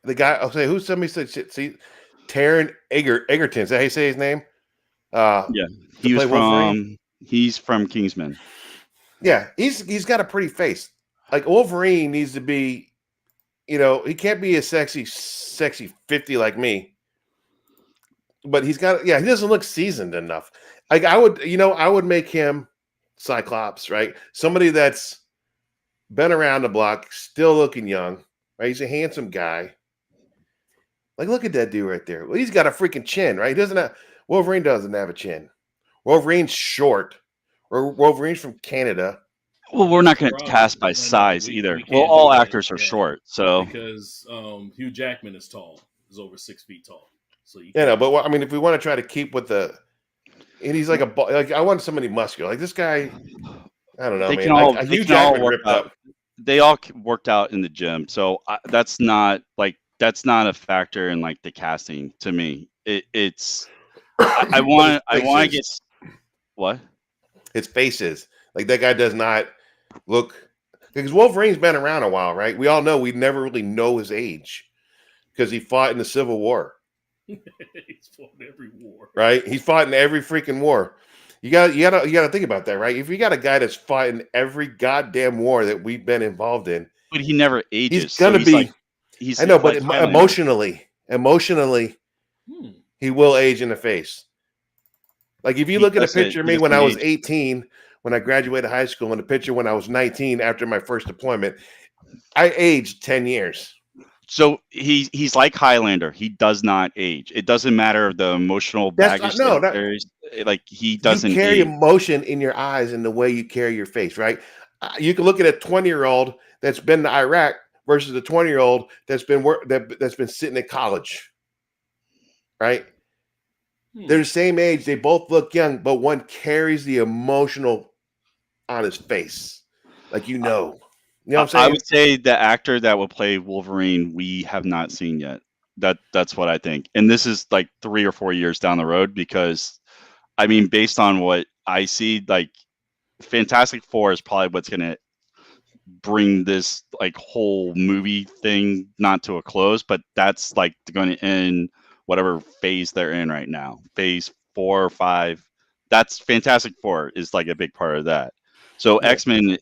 the guy, I'll say who somebody said shit. See, Taron Egerton. Is that how you say his name? Yeah, to play Wolverine? he's from Kingsman. Yeah, he's got a pretty face. Like Wolverine needs to be, he can't be a sexy 50 like me. But he doesn't look seasoned enough. Like I would make him Cyclops, right? Somebody that's been around the block, still looking young, right? He's a handsome guy. Like, look at that dude right there. Well, he's got a freaking chin, right? Wolverine doesn't have a chin. Wolverine's short. Wolverine's from Canada. Well, we're not going to Problem. cast by No, size we either. can't Well, do all that, actors are short, so because Hugh Jackman is tall. He's over 6 feet tall. So you Yeah, no, but I mean, if we want to try to keep with and he's like I want somebody muscular. Like this guy, I don't know, they man. can all Like they Hugh can all Jackman work ripped out. up. They all worked out in the gym, so that's not a factor in like the casting to me. It's I want to get what? His faces. Like that guy does not look because Wolverine's been around a while, right? We all know we never really know his age because he fought in the Civil War. He's fought in every war. Right? He fought in every freaking war. You gotta think about that, right? If you got a guy that's fought in every goddamn war that we've been involved in, But he never ages. he's gonna so be. Like, I know, like but emotionally, he will age in the face. Like if you look at a picture of me when I was 18, when I graduated high school, and a picture when I was 19 after my first deployment, I aged 10 years. So he's like Highlander. He does not age. It doesn't matter the emotional baggage that he carries. Like he doesn't. You carry age. emotion in your eyes and the way you carry your face, right? You can look at a 20-year-old that's been to Iraq versus a 20-year-old that's been sitting in college, right? They're the same age. They both look young, but one carries the emotional on his face, like you know what I'm saying? I would say the actor that will play Wolverine we have not seen yet. That's what I think, and this is like 3 or 4 years down the road because, I mean, based on what I see, like Fantastic Four is probably what's going to bring this like whole movie thing not to a close, but that's like going to end whatever phase they're in right now, phase 4 or 5. That's Fantastic Four is like a big part of that. So Yeah. X-Men.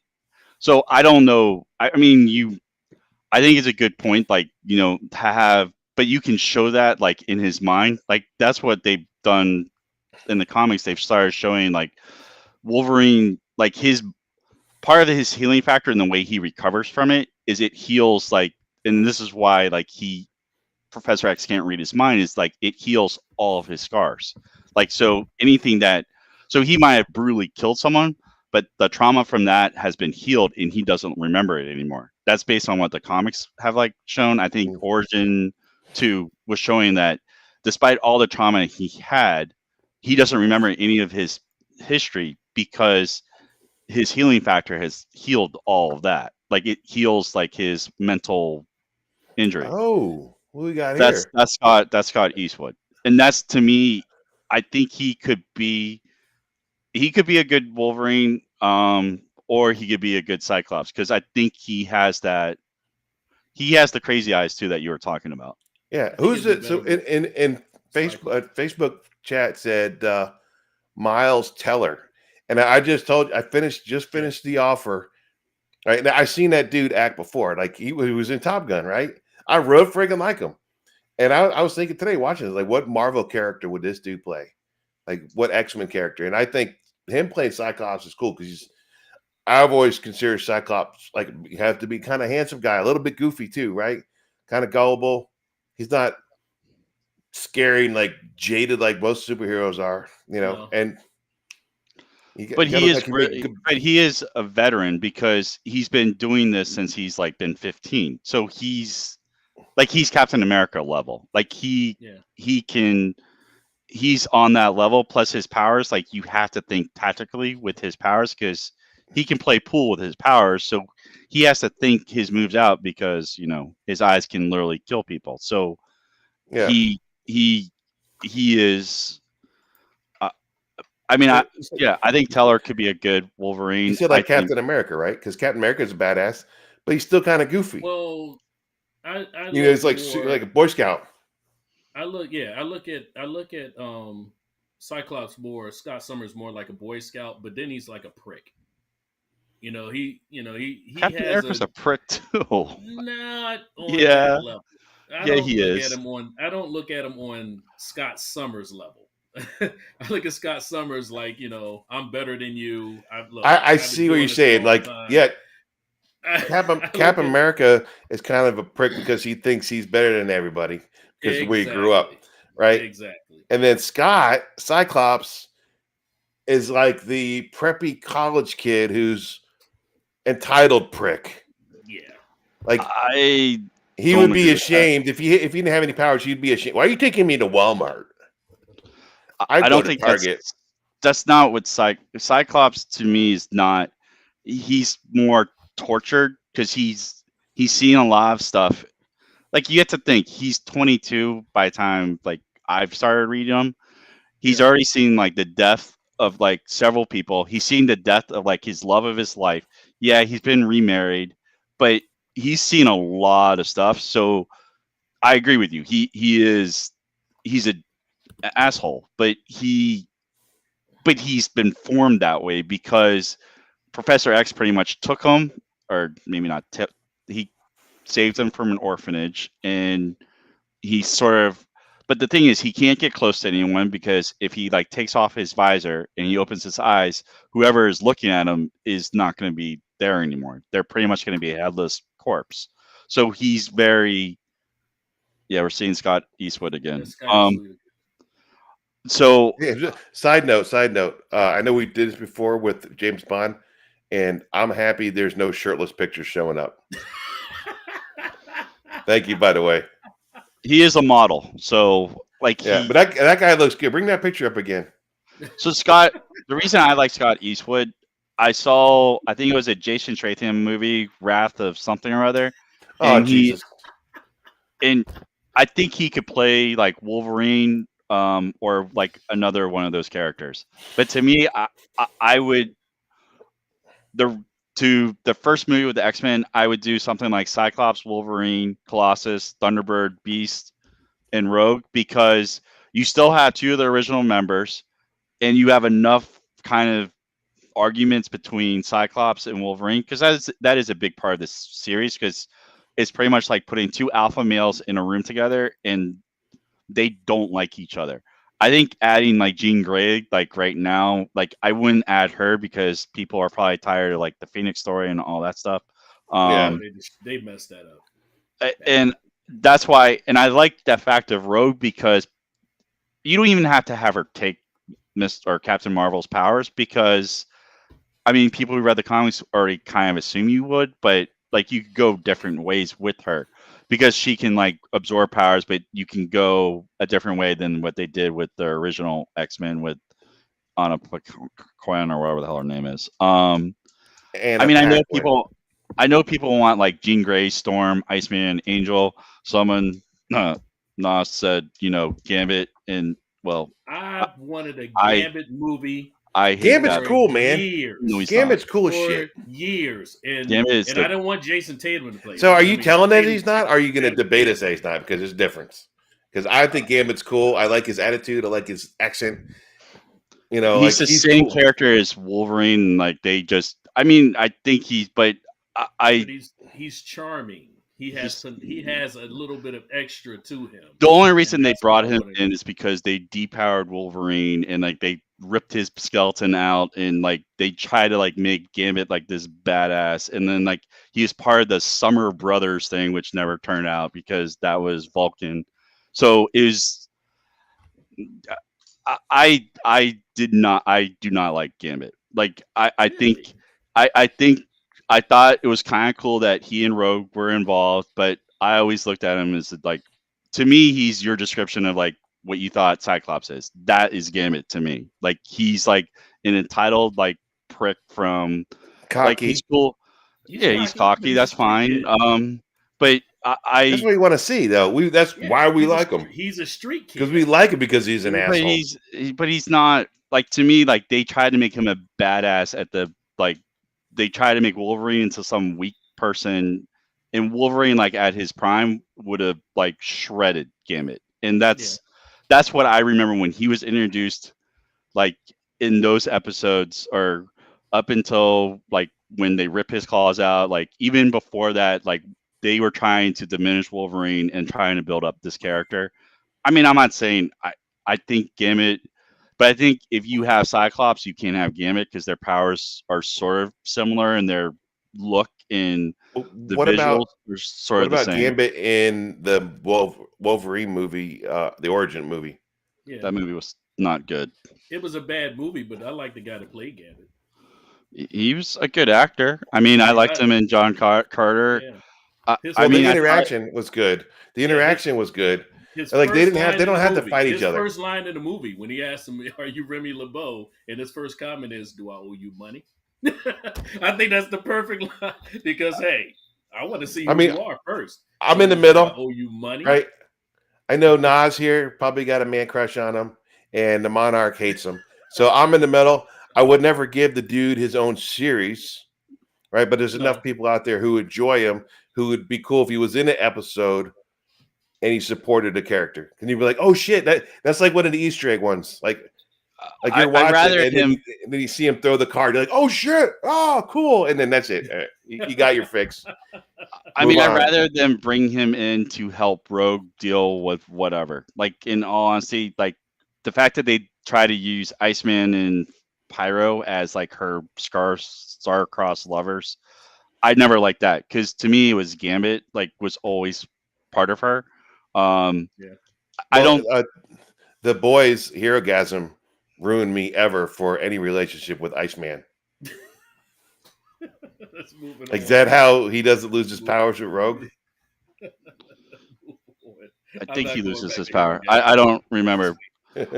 So I don't know. I mean, I think it's a good point. Like, to have, but you can show that like in his mind. Like that's what they've done in the comics. They've started showing like Wolverine, like his part of his healing factor and the way he recovers from it is it heals like, and this is why like Professor X can't read his mind, is like it heals all of his scars. Like, so he might have brutally killed someone, but the trauma from that has been healed and he doesn't remember it anymore. That's based on what the comics have like shown. I think Origin 2 was showing that despite all the trauma he had, he doesn't remember any of his history because his healing factor has healed all of that. Like it heals like his mental injury. Oh, what we got here? That's Scott Eastwood, and that's, to me, I think he could be a good Wolverine, or he could be a good Cyclops because I think he has that. he has the crazy eyes too that you were talking about. Yeah, I think who's it'd be it? So better with in Cyclops. Facebook chat said Miles Teller, and I just told I Yeah, finished the offer. Right now, I seen that dude act before, like he was in Top Gun, right? I real friggin' like him, and I was thinking today watching it, like, what Marvel character would this dude play? Like, what X-Men character? And I think him playing Cyclops is cool because I've always considered Cyclops like you have to be kind of handsome guy, a little bit goofy too, right? Kind of gullible. He's not scary and like jaded like most superheroes are, no, and But you got to he look is like he make good. but he is a veteran because he's been doing this since he's like been 15. So he's Captain America level. Like yeah, he can he's on that level plus his powers. Like you have to think tactically with his powers because he can play pool with his powers. So he has to think his moves out because his eyes can literally kill people. So Yeah, he he he is. Uh, I mean, well, yeah, I think Teller could be a good you Wolverine. said I like think Captain America, right? Because Captain America is a badass, but he's still kind of goofy. well, I It's look like like a more. Boy Scout. I look at Cyclops more. Scott Summers more like a Boy Scout, but then he's like a prick. He Captain has a America's a prick too. not on that Yeah, level. yeah, he is. I don't look at him on Scott Summers level. I look at Scott Summers like, I'm better than you. I I've been see what you're doing this a saying. long Like, time. yeah, I Cap look at America is kind of a prick because he thinks he's better than everybody because the way he grew up, exactly. right? Exactly. And then Scott Cyclops is like the preppy college kid who's entitled prick. Yeah. Like I he don't would agree be with that. ashamed if he didn't have any powers. He'd be ashamed. Why are you taking me to Walmart? I I'd go don't to think Target. that's not what Cyclops to me is not. He's more tortured because he's seen a lot of stuff. Like you have to think he's 22 by the time like I've started reading him. He's Yeah. already seen like the death of like several people. He's seen the death of like his love of his life. Yeah, he's been remarried, but he's seen a lot of stuff. So I agree with you. He's a asshole, but he's been formed that way because Professor X pretty much took him, or maybe not. He saved him from an orphanage, and he sort of. But the thing is, he can't get close to anyone because if he like takes off his visor and he opens his eyes, whoever is looking at him is not going to be there anymore. They're pretty much going to be a headless corpse. So he's very. Yeah, we're seeing Scott Eastwood again. That's kind of sweet. So Yeah, side note, side note. I know we did this before with James Bond, and I'm happy there's no shirtless pictures showing up. Thank you, by the way. he is a model. So like Yeah, but that guy looks good. Bring that picture up again. So Scott, the reason I like Scott Eastwood, I think it was a Jason Statham movie, Wrath of something or other, Oh and he Jesus! and I think he could play like Wolverine, or like another one of those characters. But to me, I would the first movie with the X-Men, I would do something like Cyclops, Wolverine, Colossus, Thunderbird, Beast, and Rogue because you still have two of the original members and you have enough kind of arguments between Cyclops and Wolverine because that is a big part of this series because it's pretty much like putting two alpha males in a room together and they don't like each other. I think adding like Jean Grey like right now, like I wouldn't add her because people are probably tired of like the Phoenix story and all that stuff. Yeah, Oh, they messed that up bad. And that's why, and I like that fact of Rogue because you don't even have to have her take Miss or Captain Marvel's powers because I mean, people who read the comics already kind of assume you would, but like you could go different ways with her because she can like absorb powers, but you can go a different way than what they did with the original X-Men with Anna Paquin or whatever the hell her name is. and I a mean, Paquin. I know people want like Jean Grey, Storm, Iceman, Angel. Someone, Nas said, Gambit, and well, I wanted a I Gambit movie I hate Gambit's that. for cool, man. No, years. he's not. Gambit's cool as For shit. years, Gambit is and I the didn't want Jason Tatum to play So him. are I you mean, telling that Tatum, he's not? Or are you going to debate Tatum. us that he's not? Because there's a difference. Because I think Gambit's cool. I like his attitude. I like his accent. You know, he's like the he's same cool. character as Wolverine. And, like they just, I mean, I think he's, but But I he's charming. he's He has a little bit of extra to him, the only and reason they that's what brought I him wanted. in is because they depowered Wolverine and like they ripped his skeleton out and like they try to like make Gambit like this badass and then like he was part of the Summer Brothers thing which never turned out because that was Vulcan. So it was I do not like Gambit. Like I think Really? I think I thought it was kind of cool that he and Rogue were involved, but I always looked at him as like to me he's your description of like what you thought Cyclops is. That is Gambit to me. Like he's like an entitled like prick from like he's Cocky. cool. He's Yeah, he's cocky, but cocky. he's a That's street fine. kid. But That's I what we want to see, though. That's Yeah, why we like him. he's a street Because kid. we like him because he's an but asshole. he's not like to me like they tried to make him a badass at the like they try to make Wolverine into some weak person and Wolverine like at his prime would have like shredded Gambit and Yeah, that's what I remember when he was introduced like in those episodes or up until like when they rip his claws out like even before that like they were trying to diminish Wolverine and trying to build up this character. I mean, I'm not saying I think Gambit, but I think if you have Cyclops, you can't have Gambit because their powers are sort of similar and their look and the What about visuals are sort of the same. Gambit in the Wolverine movie, the origin movie? yeah. That movie was not good. It was a bad movie, but I like the guy that played Gambit. He was a good actor. I mean, I Yeah, liked him in John Carter. yeah. I Well, the mean, I thought, interaction was good. The Yeah, interaction was good. his Like first line they in don't the have to movie. fight each His other. first line in the movie when he asked him, "Are you Remy LeBeau?" and his first comment is, "Do I owe you money?" I think that's the perfect line because hey, I want to see I who mean, you are first. I'm in So the do I middle, owe you money? right? I know Nas here probably got a man crush on him, and the Monarch hates him. So I'm in the middle. I would never give the dude his own series, right? But there's enough No, people out there who enjoy him, who would be cool if he was in an episode and he supported the character. Can you be like, oh shit, that's like one of the Easter egg ones, like you're I watching, rather him. and then you see him throw the card. You're like, oh shit, oh cool, and then that's it. You got your fix. I Move mean, I'd on. rather them bring him in to help Rogue deal with whatever. Like in all honesty, like the fact that they try to use Iceman and Pyro as like her star-crossed lovers, I never liked that because to me it was Gambit like was always part of her. Um, yeah, I Well, don't. the boys hero gasm ruined me ever for any relationship with Iceman. let's move it Like, is on. that how he doesn't lose his powers with Rogue? I I'm think he not going loses back his to Hero power. I Gasm. don't remember.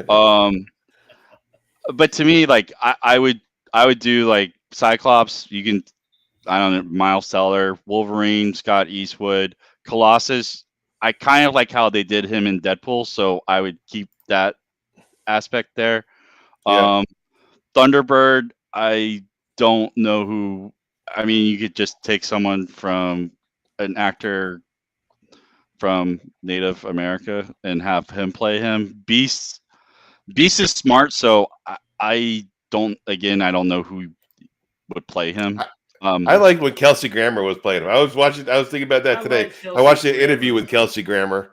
Um, but to me, like I would do like Cyclops. You can I don't know Miles Teller, Wolverine, Scott Eastwood, Colossus. I kind of like how they did him in Deadpool, so I would keep that aspect there. Yeah, Um, Thunderbird, I don't know who. I mean, you could just take someone from an actor from Native America and have him play him. Beast is smart, so I don't. Again, I don't know who would play him. I liked when Kelsey Grammer was playing him. I was watching. I was thinking about that I today. like I Kelsey watched the interview Grammer. with Kelsey Grammer,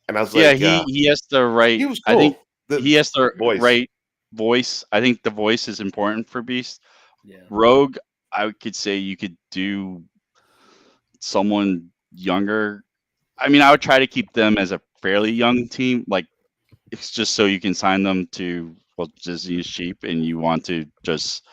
and I was Yeah, like, he has the right. he was I think cool. The he has the voice. right voice. I think the voice is important for Beast. Yeah, Rogue, I could say you could do someone younger. I mean, I would try to keep them as a fairly young team. Like it's just so you can sign them to well, Disney is cheap, and you want to just.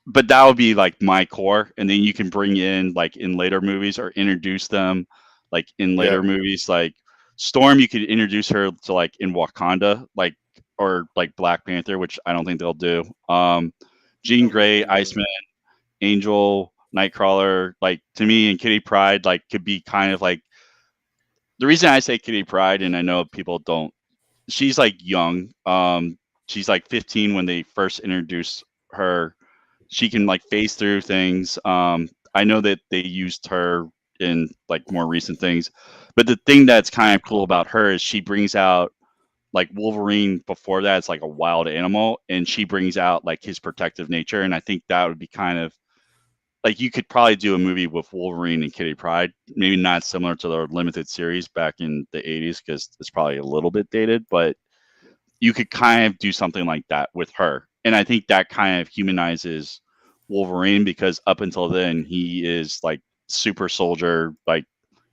But that would be like my core, and then you can bring in like in later movies or introduce them, like in Yeah, later movies, like Storm. You could introduce her to like in Wakanda, like or like Black Panther, which I don't think they'll do. I Jean don't think Grey, they will. Iceman, Angel, Nightcrawler, like to me and Kitty Pryde, like could be kind of like the reason I say Kitty Pryde, and I know people don't. She's like young. she's like 15 when they first introduced her. She can like phase through things. I know that they used her in like more recent things, but the thing that's kind of cool about her is she brings out like Wolverine before that. It's like a wild animal, and she brings out like his protective nature. And I think that would be kind of like you could probably do a movie with Wolverine and Kitty Pryde, maybe not similar to the limited series back in the 80s because it's probably a little bit dated, but you could kind of do something like that with her. And I think that kind of humanizes Wolverine because up until then he is like super soldier, like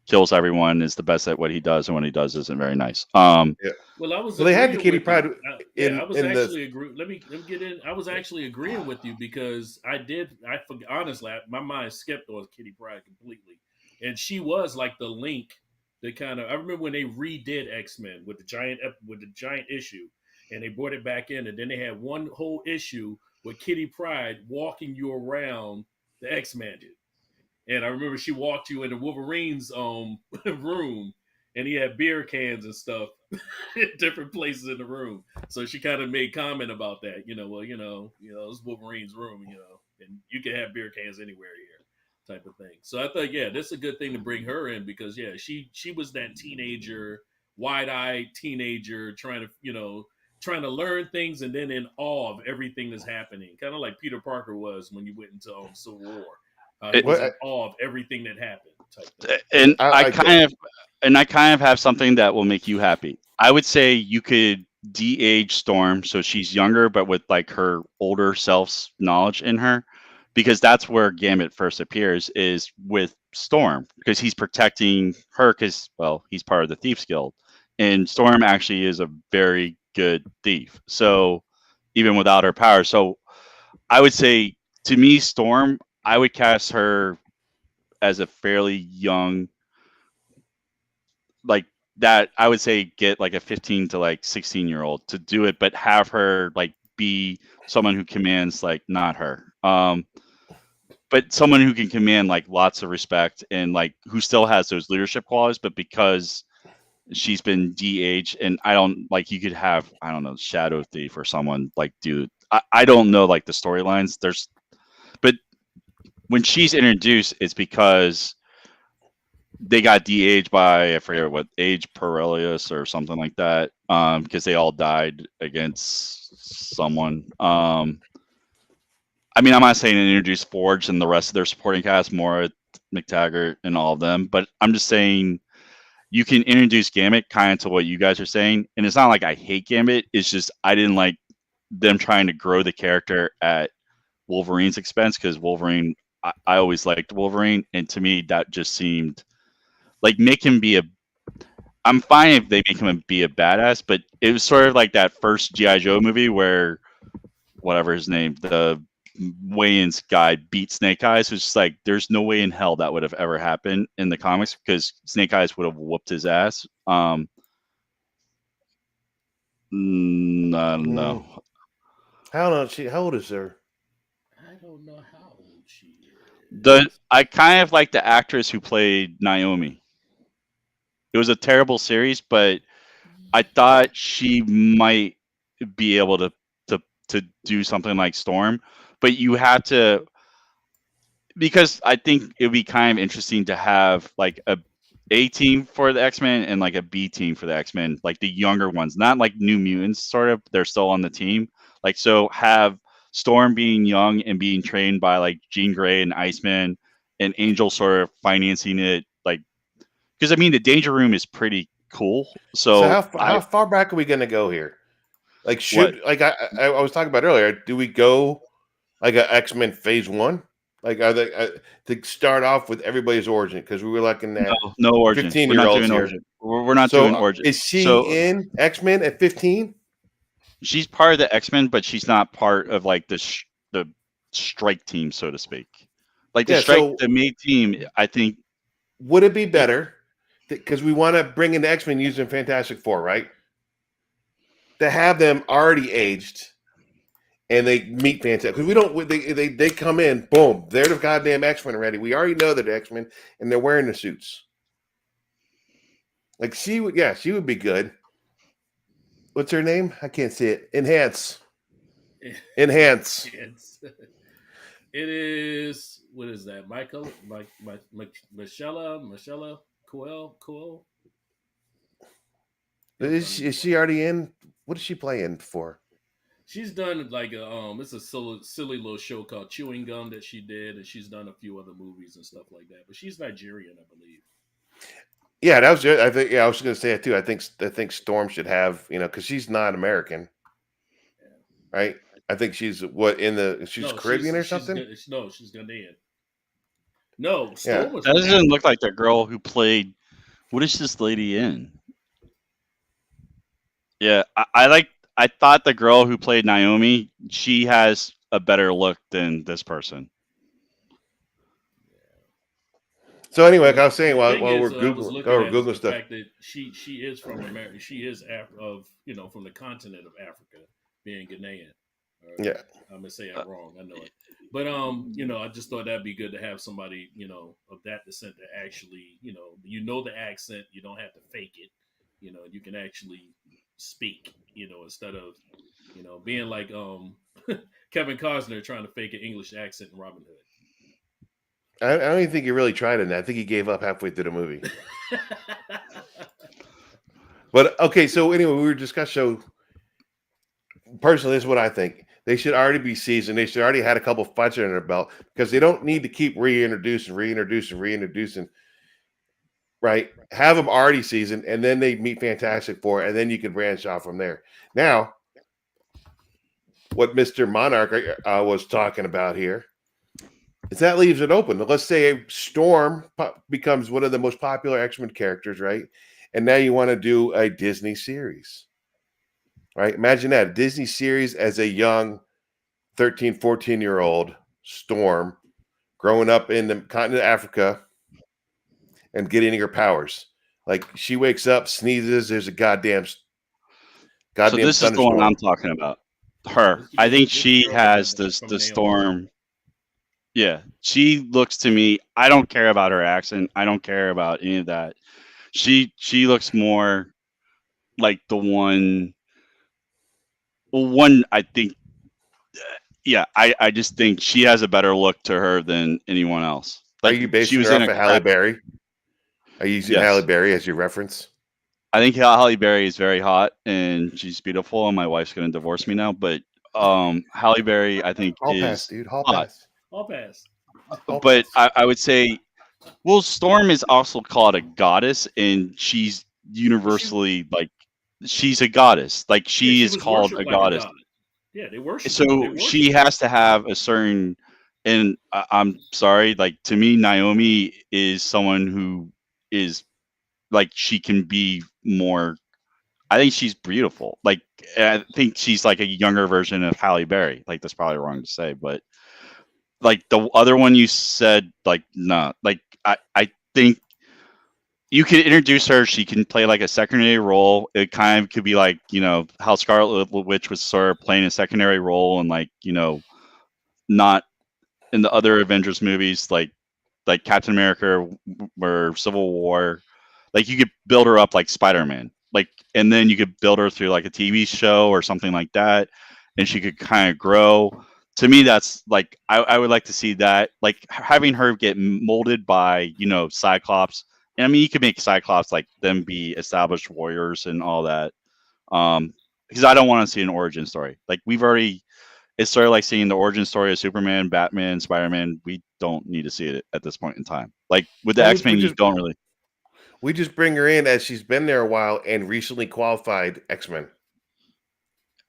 kills everyone, is the best at what he does, and what he does isn't very nice. Yeah. Well, I was Well, they had the agreeing Kitty with you. Pryde Yeah, I was in the. actually agree. Let me get in. I was actually agreeing with you because I did. I forgot honestly. My mind skipped on Kitty Pryde completely, and she was like the link. That kind of. I remember when they redid X Men with the giant issue, and they brought it back in, and then they had one whole issue with Kitty Pryde walking you around the X Mansion. And I remember she walked you into Wolverine's room, and he had beer cans and stuff in different places in the room. So she kind of made comment about that. Well, it's Wolverine's room, and you can have beer cans anywhere here, type of thing. So I thought, yeah, this is a good thing to bring her in because yeah, she was that teenager, wide-eyed teenager trying to learn things and then in awe of everything that's happening, kind of like Peter Parker was when you went into Civil War. He It, was What in awe of everything that happened, type thing. and I I kind of have something that will make you happy. I would say you could de-age Storm so she's younger, but with like her older self's knowledge in her, because that's where Gambit first appears is with Storm because he's protecting her because well he's part of the Thieves Guild, and Storm actually is a very good thief. So even without her power, so I would say to me Storm, I would cast her as a fairly young like that. I would say get like a 15 to like 16-year-old to do it, but have her like be someone who commands like not her but someone who can command like lots of respect and like who still has those leadership qualities, but because she's been de-aged. And I don't like you could have I don't know Shadow Thief or someone like dude I don't know like the storylines there's but when she's introduced it's because they got de-aged by I forget what age Perelius or something like that because they all died against someone. I mean I'm not saying it introduced Forge and the rest of their supporting cast, Mora, McTaggart, and all of them, but I'm just saying you can introduce Gambit kind of to what you guys are saying, and it's not like I hate Gambit. It's just I didn't like them trying to grow the character at Wolverine's expense because Wolverine. I always liked Wolverine, and to me that just seemed like make him be a I'm fine if they make him be a badass, but it was sort of like that first GI Joe movie where whatever his name, the Wayans guy beat Snake Eyes. It's just like there's no way in hell that would have ever happened in the comics because Snake Eyes would have whooped his ass. I don't know. How old is her? I don't know how old she The is. I kind of like the actress who played Naomi. It was a terrible series, but I thought she might be able to do something like Storm, but you have to because I think it would be kind of interesting to have like a team for the X-Men and like a B team for the X-Men, like the younger ones, not like New Mutants sort of, they're still on the team. Like so have Storm being young and being trained by like Jean Grey and Iceman and Angel sort of financing it like because I mean the Danger Room is pretty cool. So So how far back are we going to go here? Like what should like I was talking about earlier? Do we go like a X Men Phase One? Like are they to start off with everybody's origin because we were looking no at no origin. We're not 15-year-olds doing here. origin. We're not So doing origin. is she So in X Men at 15? she's part of the X-Men, but she's not part of like the strike team, so to speak. Like Yeah. So the main team, I think. would it be It, better because we want to bring in the X Men using Fantastic Four, right? To have them already aged and they meet Fantastic because we don't. They come in, boom, they're the goddamn X Men already. We already know they're the X Men and they're wearing the suits. Like she would be good. what's her name? I can't see it. Enhance. It is, what is that? Michelle Coel. Is she already in? What is she playing for? She's done like it's a silly little show called Chewing Gum that she did, and she's done a few other movies and stuff like that. But she's Nigerian, I believe. Yeah, that was. I think. Yeah, I was going to say it too. I think Storm should have. Because she's not American, Yeah. right? I think she's what in the. She's No, Caribbean or something. she's Ghanaian. No, Yeah. Storm was That from doesn't look Africa. like the girl who played. What is this lady in? Yeah, I like. I thought the girl who played Naomi, she has a better look than this person. So anyway, like Well, I was saying, the while, thing while we're is, I was Googling, looking or at is Google the stuff, fact that she is from America. She is from the continent of Africa, being Ghanaian. yeah, I'm gonna say Uh, it wrong. I know it, but I just thought that'd be good to have somebody, of that descent that actually, the accent. You don't have to fake it. You can actually speak. Instead of, being like Kevin Costner trying to fake an English accent in Robin I don't even think he really tried it. I think he gave up halfway through the movie. Hood. But okay, so anyway, we were discussing. So personally, this is what I think. They should already be seasoned. They should already had a couple fights under their belt because they don't need to keep reintroducing. Right? Have them already seasoned, and then they meet Fantastic Four, and then you can branch off from there. Now, what Mister Monarch was talking about here is that leaves it open. Let's say Storm becomes one of the most popular X-Men characters, right? And now you want to do a Disney series, right? Imagine that, a Disney series as a young 13, 14-year-old Storm growing up in the continent of Africa and getting her powers. Like she wakes up, sneezes, there's a goddamn So this is the one thunderstorm. I'm talking about. Her. I This think this she girl has from this the Naomi. Storm. Yeah, she looks to me. I don't care about her accent. I don't care about any of that. She looks more like the one. Well, one I think. Yeah, I just think she has a better look to her than anyone else. Are Like you she basing was her in off a of Halle crap. Berry? Are you using Halle Yes, Berry as your reference? I think Halle Berry is very hot and she's beautiful, and my wife's gonna divorce me now. But Halle Berry, I think, Hall pass, is dude. Hall hot. pass. All pass. Hall But pass. I would say, well, Storm is also called a goddess, and she's But she universally like she's a goddess. Like Yeah, she she is was called a worshipped like a goddess. god. Yeah, they So she worship her. has to have a certain. And I'm sorry, like to me, Naomi is someone who is like she can be more. I think she's beautiful. Like I think she's like a younger version of Halle Berry. Like that's probably wrong to say, but like the other one you said, like nah. Like I think you could introduce her. She can play like a secondary role. It kind of could be like how Scarlet Witch was sort of playing a secondary role, and like not in the other Avengers movies, like Captain America or Civil War. Like you could build her up like Spider-Man, like, and then you could build her through like a TV show or something like that, and she could kind of grow. To me, that's like I would like to see that, like having her get molded by Cyclops. And I mean, you could make Cyclops like them be established warriors and all that. Because I don't want to see an origin story. Like we've already, it's sort of like seeing the origin story of Superman, Batman, Spider-Man. We don't need to see it at this point in time. Like with the Well, we X-Men, you just don't really. we just bring her in as she's been there a while and recently qualified X-Men.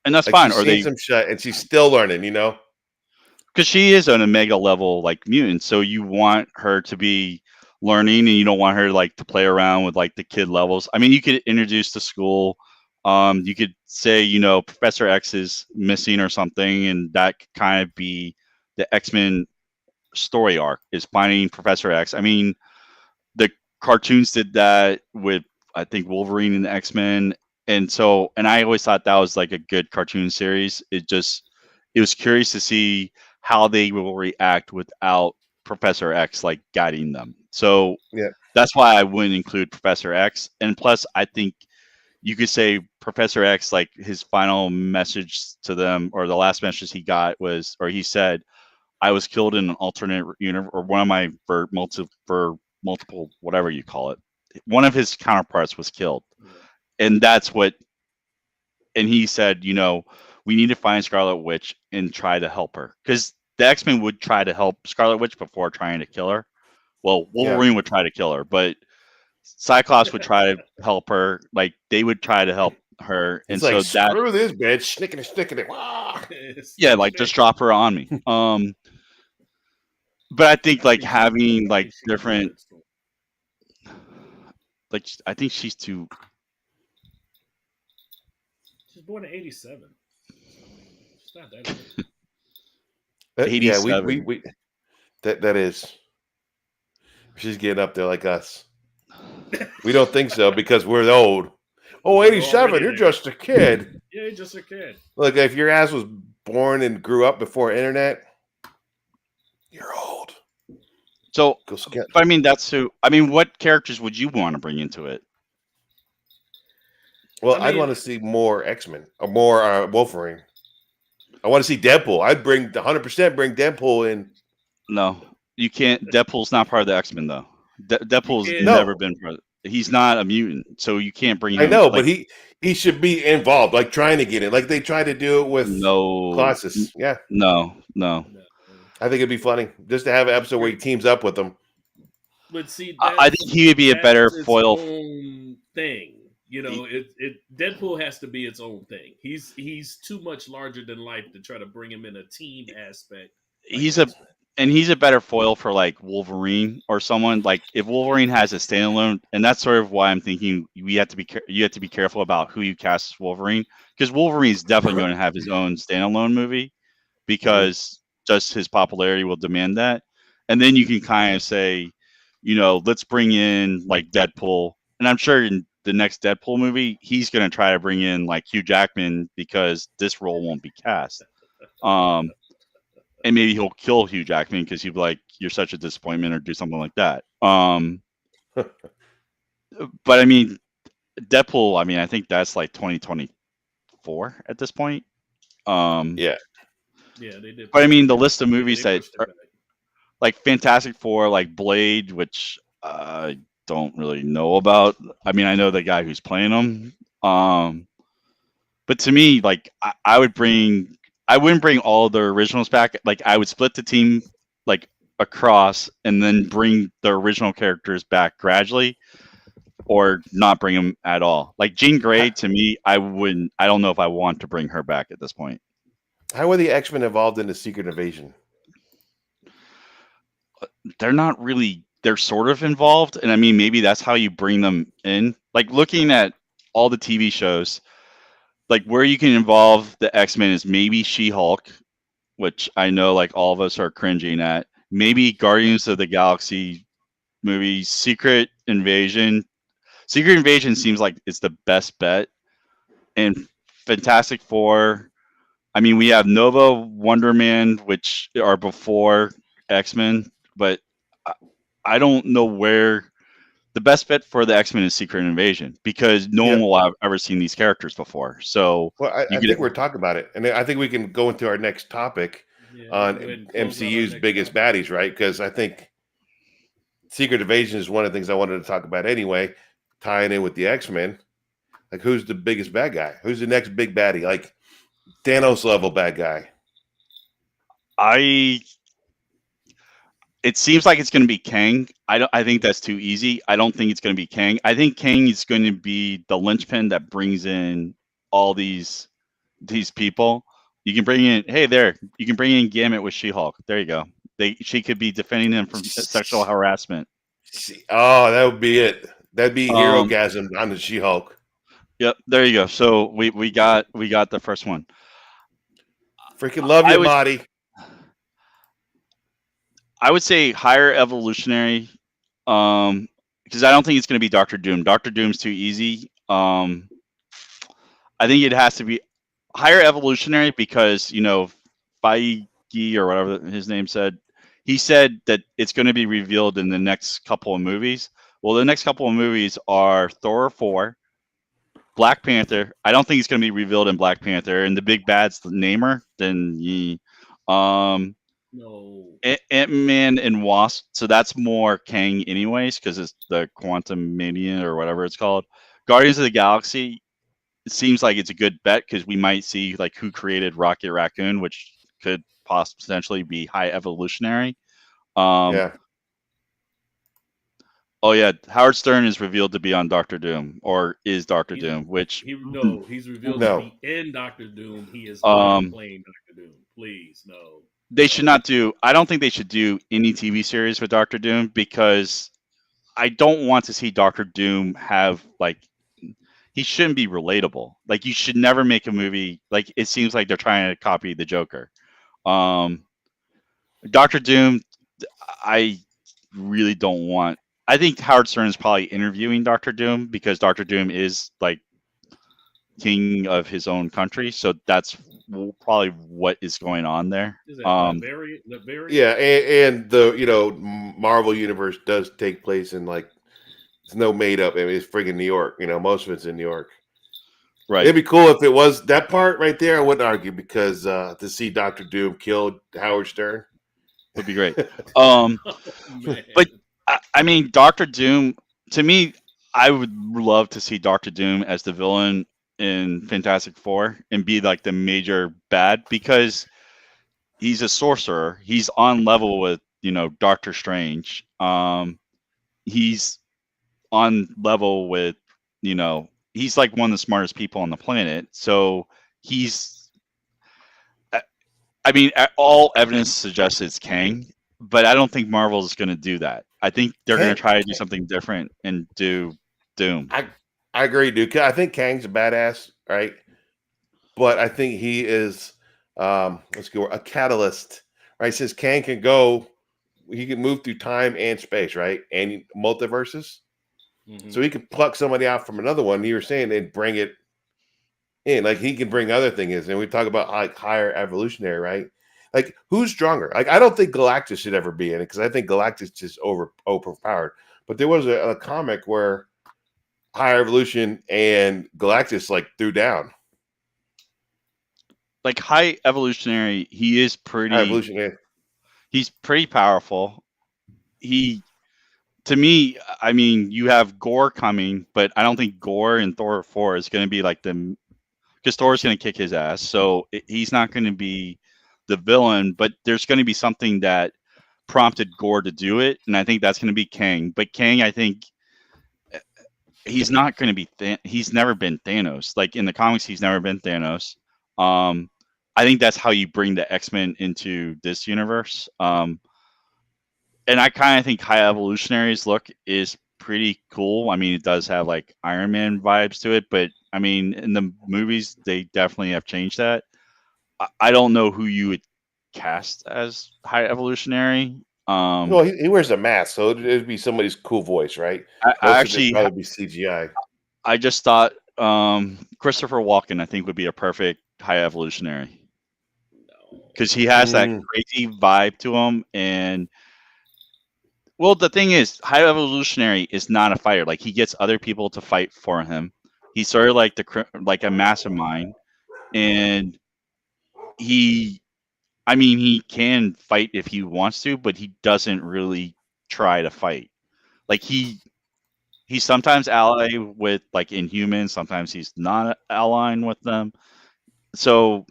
And that's Like fine. she's Or seen they, some shit and she's still learning. because she is an omega level like mutant, so you want her to be learning, and you don't want her like to play around with like the kid levels. I mean, you could introduce to school. You could say Professor X is missing or something, and that could kind of be the X-Men story arc is finding Professor X. I mean, the cartoons did that with I think Wolverine and the X-Men, and I always thought that was like a good cartoon series. It was curious to see how they will react without Professor X like guiding them. So Yeah. that's why I wouldn't include Professor X. And plus, I think you could say Professor X, like his final message to them, or the last message he got was, or he said, "I was killed in an alternate universe, or one of my for multiple whatever you call it. One of his counterparts was killed, Yeah. and that's what. And he said, we need to find Scarlet Witch and try to help her, because the X-Men would try to help Scarlet Witch before trying to kill her. Well, Yeah. Wolverine would try to kill her, but Cyclops would try to help her. Like they would try to help her, and It's like, so that, screw this bitch, snicking it. Wah! yeah, like just drop her on me. But I think like having like different, like I think she's too. She's born in '87, so I mean, she's not that old. Yeah, 87. we that is. She's getting up there like us. We don't think so because we're old. Oh, We're 87, already you're there. just a kid. Yeah, he's just a kid. Look, if your ass was born and grew up before internet, you're old. So, Go skip. but I mean, that's who. I mean, what characters would you want to bring into it? Well, I I'd mean- want to see more X-Men or more Wolverine. I want to see Deadpool. I'd bring 100% bring Deadpool in. No, you can't. Deadpool's not part of the X-Men though. Deadpool's can't- never No. been part. He's not a mutant, so you can't bring him. I know, like, but he should be involved, like trying to get in, like they tried to do it with no, Colossus. Yeah, no. No. I think it'd be funny just to have an episode where he teams up with them. But see, I think he would be a better that's its foil. own thing. Deadpool has to be its own thing. He's too much larger than life to try to bring him in a team aspect. like He's X-Men. he's a better foil for like Wolverine or someone like if Wolverine has a standalone, and that's sort of why I'm thinking you have to be careful about who you cast as Wolverine, because Wolverine's definitely going to have his own standalone movie because just his popularity will demand that, and then you can kind of say, let's bring in like Deadpool, and I'm sure in the next Deadpool movie he's going to try to bring in like Hugh Jackman because this role won't be cast. And maybe he'll kill Hugh Jackman because he'll be like, "You're such a disappointment," or do something like that. But I mean, Deadpool. I mean, I think that's like 2024 at this point. Yeah, Yeah, they did. But I mean, the list of movies They that pushed it are back. like Fantastic Four, like Blade, which I don't really know about. I mean, I know the guy who's playing them. But to me, like I wouldn't bring all the originals back. Like I would split the team like across and then bring the original characters back gradually, or not bring them at all. Like Jean Grey, to me, I don't know if I want to bring her back at this point. how were the X-Men involved in the Secret Invasion? They're not really. They're sort of involved, and I mean maybe that's how you bring them in. Like looking at all the TV shows, like where you can involve the X-Men is maybe She-Hulk, which I know like all of us are cringing at. Maybe Guardians of the Galaxy movie, Secret Invasion. Secret Invasion seems like it's the best bet. And Fantastic Four. I mean, we have Nova, Wonder Man, which are before X-Men, but I don't know where the best bet for the X-Men is Secret Invasion because no one will have ever seen these characters before. So Well, I think we're talking about it, and I think we can go into our next topic Yeah, on go ahead and close out our MCU's next biggest topic. baddies, right? Because I think Secret Invasion is one of the things I wanted to talk about anyway, tying in with the X-Men. Like, who's the biggest bad guy? Who's the next big baddie? Like Thanos level bad guy. It seems like it's going to be Kang. I think that's too easy. I don't think it's going to be Kang. I think Kang is going to be the linchpin that brings in all these people. You can bring in, you can bring in Gambit with She-Hulk. There you go. She could be defending him from sexual harassment. Oh, that would be it. That'd be Herogasm on the She-Hulk. Yep, there you go. So we got the first one. Freaking love you, Marty. I would say higher evolutionary, because I don't think it's going to be Doctor Doom. Doctor Doom's too easy. I think it has to be higher evolutionary because Feige or whatever his name said, he said that it's going to be revealed in the next couple of movies. Well, the next couple of movies are Thor 4, Black Panther. I don't think he's going to be revealed in Black Panther, and the big bad's the Namer. Then um, No. Ant Man and Wasp. So that's more Kang, anyways, because it's the Quantum Mania or whatever it's called. Guardians of the Galaxy. It seems like it's a good bet because we might see like who created Rocket Raccoon, which could potentially be High Evolutionary. Um, Yeah. oh yeah, Howard Stern is revealed to be on Doctor Doom, or is Doctor He's Doom, which no, he's revealed to No. be in Doctor Doom. He is not um playing Doctor Doom. Please, no, they should no. not do. I don't think they should do any TV series with Doctor Doom because I don't want to see Doctor Doom have like he shouldn't be relatable. Like you should never make a movie like it seems like they're trying to copy the Joker. Um, Doctor Doom, I really don't want. I think Howard Stern is probably interviewing Doctor Doom because Doctor Doom is like king of his own country, so that's probably what is going on there. Is that Latveria? Yeah, Latveria? and the Marvel universe does take place in like it's no made up. I mean, it's friggin' New York. Most of it's in New York. Right, It'd be cool if it was that part right there. I wouldn't argue because to see Doctor Doom kill Howard Stern. would be great. Um, Oh man, but I mean, Doctor Doom. To me, I would love to see Doctor Doom as the villain in Fantastic Four and be like the major bad because he's a sorcerer. He's on level with Doctor Strange. He's on level with he's like one of the smartest people on the planet. So he's I mean, all evidence suggests it's Kang, but I don't think Marvel is going to do that. I think they're going to Kang, try to do something different and do Doom. I agree, dude. I think Kang's a badass, right? But I think he is let's go a catalyst, right? Since Kang can go, he can move through time and space, right? And multiverses. hmm So he could pluck somebody out from another one. You were saying and bring it in. Like he can bring other things. And we talk about like higher evolutionary, right? Like who's stronger? Like I don't think Galactus should ever be in it because I think Galactus is overpowered. But there was a comic where higher evolution and Galactus like threw down. Like High Evolutionary, Higher evolution, yeah. he's pretty powerful. He to me, I mean, you have Gore coming, but I don't think Gore in Thor 4 is going to be like the because Thor's going to kick his ass. So he's not going to be the villain, but there's going to be something that prompted Gore to do it, and I think that's going to be Kang. But Kang, I think he's not going to be. He's never been Thanos. Like in the comics, he's never been Thanos. Um, I think that's how you bring the X-Men into this universe. And I kind of think High Evolutionary's look is pretty cool. I mean, it does have like Iron Man vibes to it, but I mean, in the movies, they definitely have changed that. I don't know who you would cast as High Evolutionary. Well, he wears a mask, so it'd be somebody's cool voice, right? I Most of it actually, probably be CGI. I just thought Christopher Walken, I think, would be a perfect High Evolutionary no. because he has that Mm, crazy vibe to him. And well, the thing is, High Evolutionary is not a fighter. Like he gets other people to fight for him. He's sort of like like a mastermind, and he I mean, he can fight if he wants to, but he doesn't really try to fight. Like he's sometimes ally with like Inhumans, sometimes he's not allying with them. So,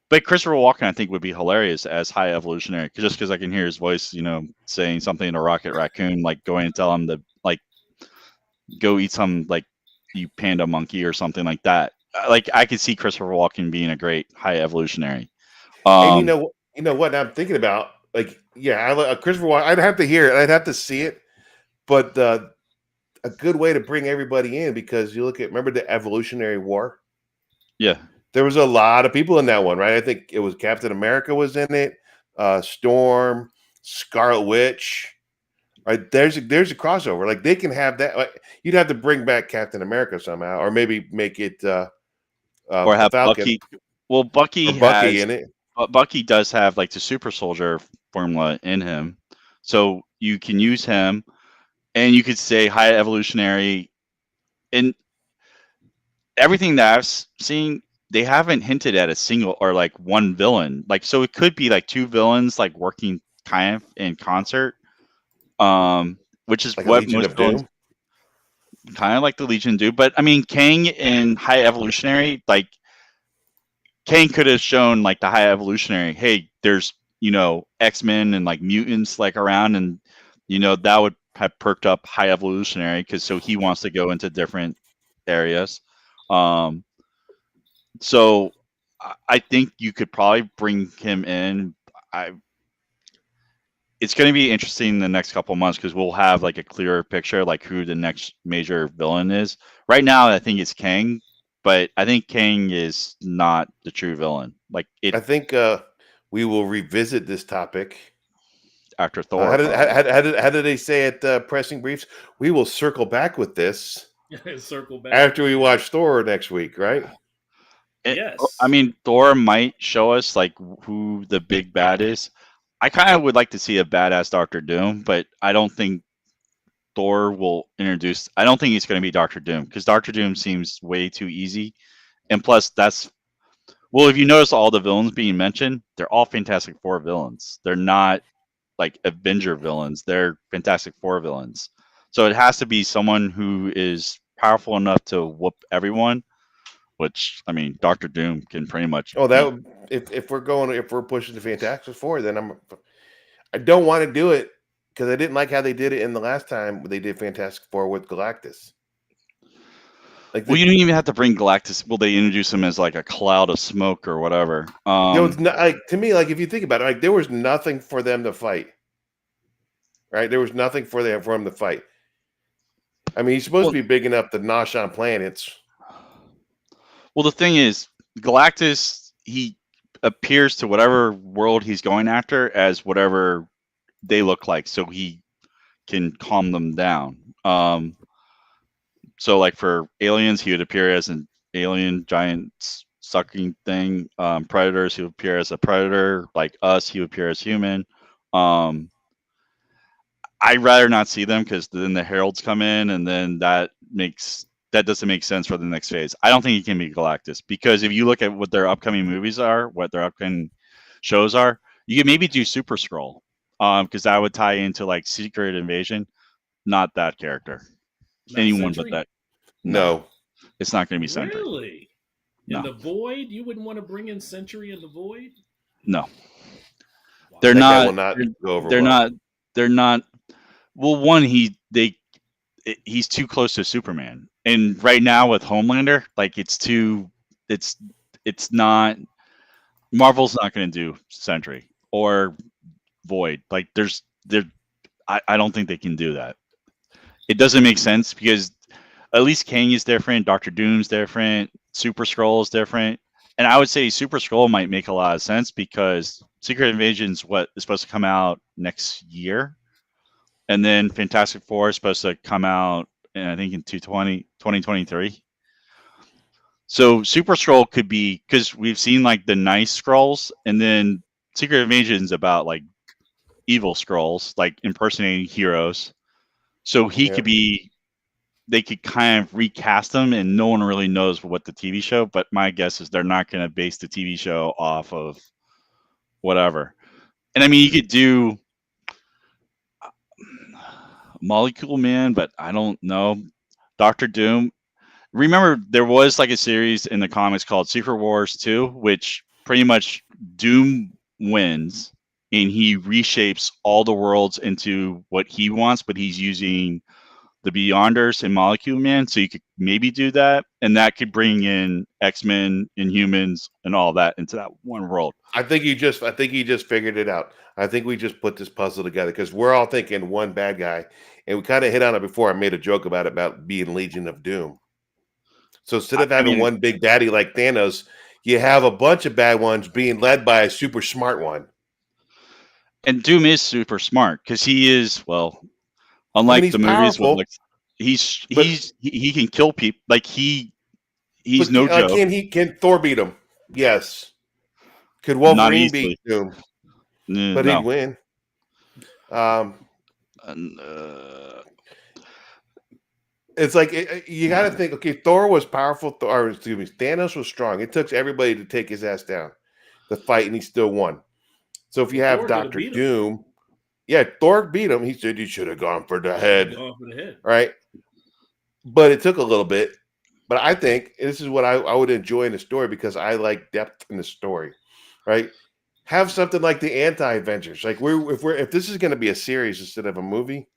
but Christopher Walken, I think, would be hilarious as High Evolutionary, just because I can hear his voice, saying something to Rocket Raccoon, like going and tell him to like go eat some like you panda monkey or something like that. Like I could see Christopher Walken being a great High Evolutionary. and Um, you know what I'm thinking about? Like, yeah, Christopher Walken. I'd have to hear it. I'd have to see it. But a good way to bring everybody in because you remember the Evolutionary War? yeah. There was a lot of people in that one, right? I think it was Captain America was in it, Storm, Scarlet Witch. Right there's a crossover. Like they can have that. Like, you'd have to bring back Captain America somehow, or maybe make it Or have Falcon Bucky. Well, or Bucky in it. Bucky does have like the super soldier formula in him, so you can use him, and you could say High Evolutionary, and everything that I've seen, they haven't hinted at a single or like one villain. Like, so it could be like two villains like working kind of in concert. Which is Like a what Legion most of villains Doom. kind of like the Legion do. But I mean, Kang in High Evolutionary, like Kang could have shown like the High Evolutionary, hey, there's X-Men and like mutants like around, and that would have perked up High Evolutionary because so he wants to go into different areas. Um, so I think you could probably bring him in. I It's going to be interesting in the next couple of months because we'll have like a clearer picture like who the next major villain is. Right now, I think it's Kang, but I think Kang is not the true villain. Like it I think we will revisit this topic. after Uh, Thor, how did probably. how did they say at pressing briefs? We will circle back with this Circle back. after we watch Thor next week, right? I Yes. mean, Thor might show us like who the big bad is. I kind of would like to see a badass Doctor Doom, but I don't think Thor will introduce. I don't think he's going to be Doctor Doom because Doctor Doom seems way too easy. And plus, well, if you notice all the villains being mentioned, they're all Fantastic Four villains. They're not like Avenger villains. They're Fantastic Four villains. So it has to be someone who is powerful enough to whoop everyone. Which I mean, Doctor Doom can pretty much Oh, that beat. would, if we're pushing the Fantastic Four, then I don't want to do it because I didn't like how they did it in the last time they did Fantastic Four with Galactus. Like Well, you don't even have to bring Galactus. Well, they introduce him as like a cloud of smoke or whatever. it's not like to me. Like if you think about it, like there was nothing for them to fight. Right, there was nothing for him to fight. I mean, he's supposed Well, to be big enough to nosh on planets. well, the thing is, Galactus he appears to whatever world he's going after as whatever they look like, so he can calm them down. So like for aliens, he would appear as an alien giant sucking thing. Predators, he would appear as a predator. Like us, he would appear as human. Um, I'd rather not see them because then the heralds come in, and then that doesn't make sense for the next phase. I don't think he can be Galactus because if you look at what their upcoming movies are, what their upcoming shows are, you could maybe do Super Scroll, because that would tie into like Secret Invasion. Not that character. Not Anyone but Sentry? that. No, No, it's not going to be Sentry. Really? In No, the Void? You wouldn't want to bring in Sentry in the Void? no, they're Wow. that guy not. will not go over They're well. not. They're not. Well, one, he's too close to Superman, and right now with Homelander, like it's too. It's it's not. Marvel's not going to do Sentry or Void. Like there. I don't think they can do that. It doesn't make sense because at least Kang is different, Doctor Doom's different, Super Skrull is different, and I would say Super Skrull might make a lot of sense because Secret Invasion's what is supposed to come out next year, and then Fantastic Four is supposed to come out, I think in 2023. So Super Skrull could be because we've seen like the nice Skrulls, and then Secret Invasion's about like evil Skrulls, like impersonating heroes. So he Yeah, could be they could kind of recast them and no one really knows what the TV show, but my guess is they're not going to base the TV show off of whatever. And I mean, you could do Molecule Man, but I don't know. Doctor Doom. Remember, there was like a series in the comics called Secret Wars 2, which pretty much Doom wins and he reshapes all the worlds into what he wants, but he's using the Beyonders and Molecule Man, so you could maybe do that, and that could bring in X-Men, Inhumans, and all that into that one world. I think he just figured it out. I think we just put this puzzle together because we're all thinking one bad guy, and we kind of hit on it before. I made a joke about being Legion of Doom. So instead of I having mean, one big daddy like Thanos, you have a bunch of bad ones being led by a super smart one. and Doom is super smart because he is well, I mean, unlike he's the movies with powerful, like but he can kill people like he's no joke, can Thor beat him? Yes. Could not Wolverine beat easily. Doom? But he'd No, win. Um, and, It's like you got to think. Okay, Thor was powerful. Or excuse me, Thanos was strong. It took everybody to take his ass down, the fight, and he still won. So if you Well, have Thor could have Doctor beat him. Doom, yeah, Thor beat him. He said he should have gone for the Should have head, gone for the head. right? But it took a little bit. But I think this is what I would enjoy in the story because I like depth in the story, right? Have something like the anti-Avengers. Like if this is going to be a series instead of a movie,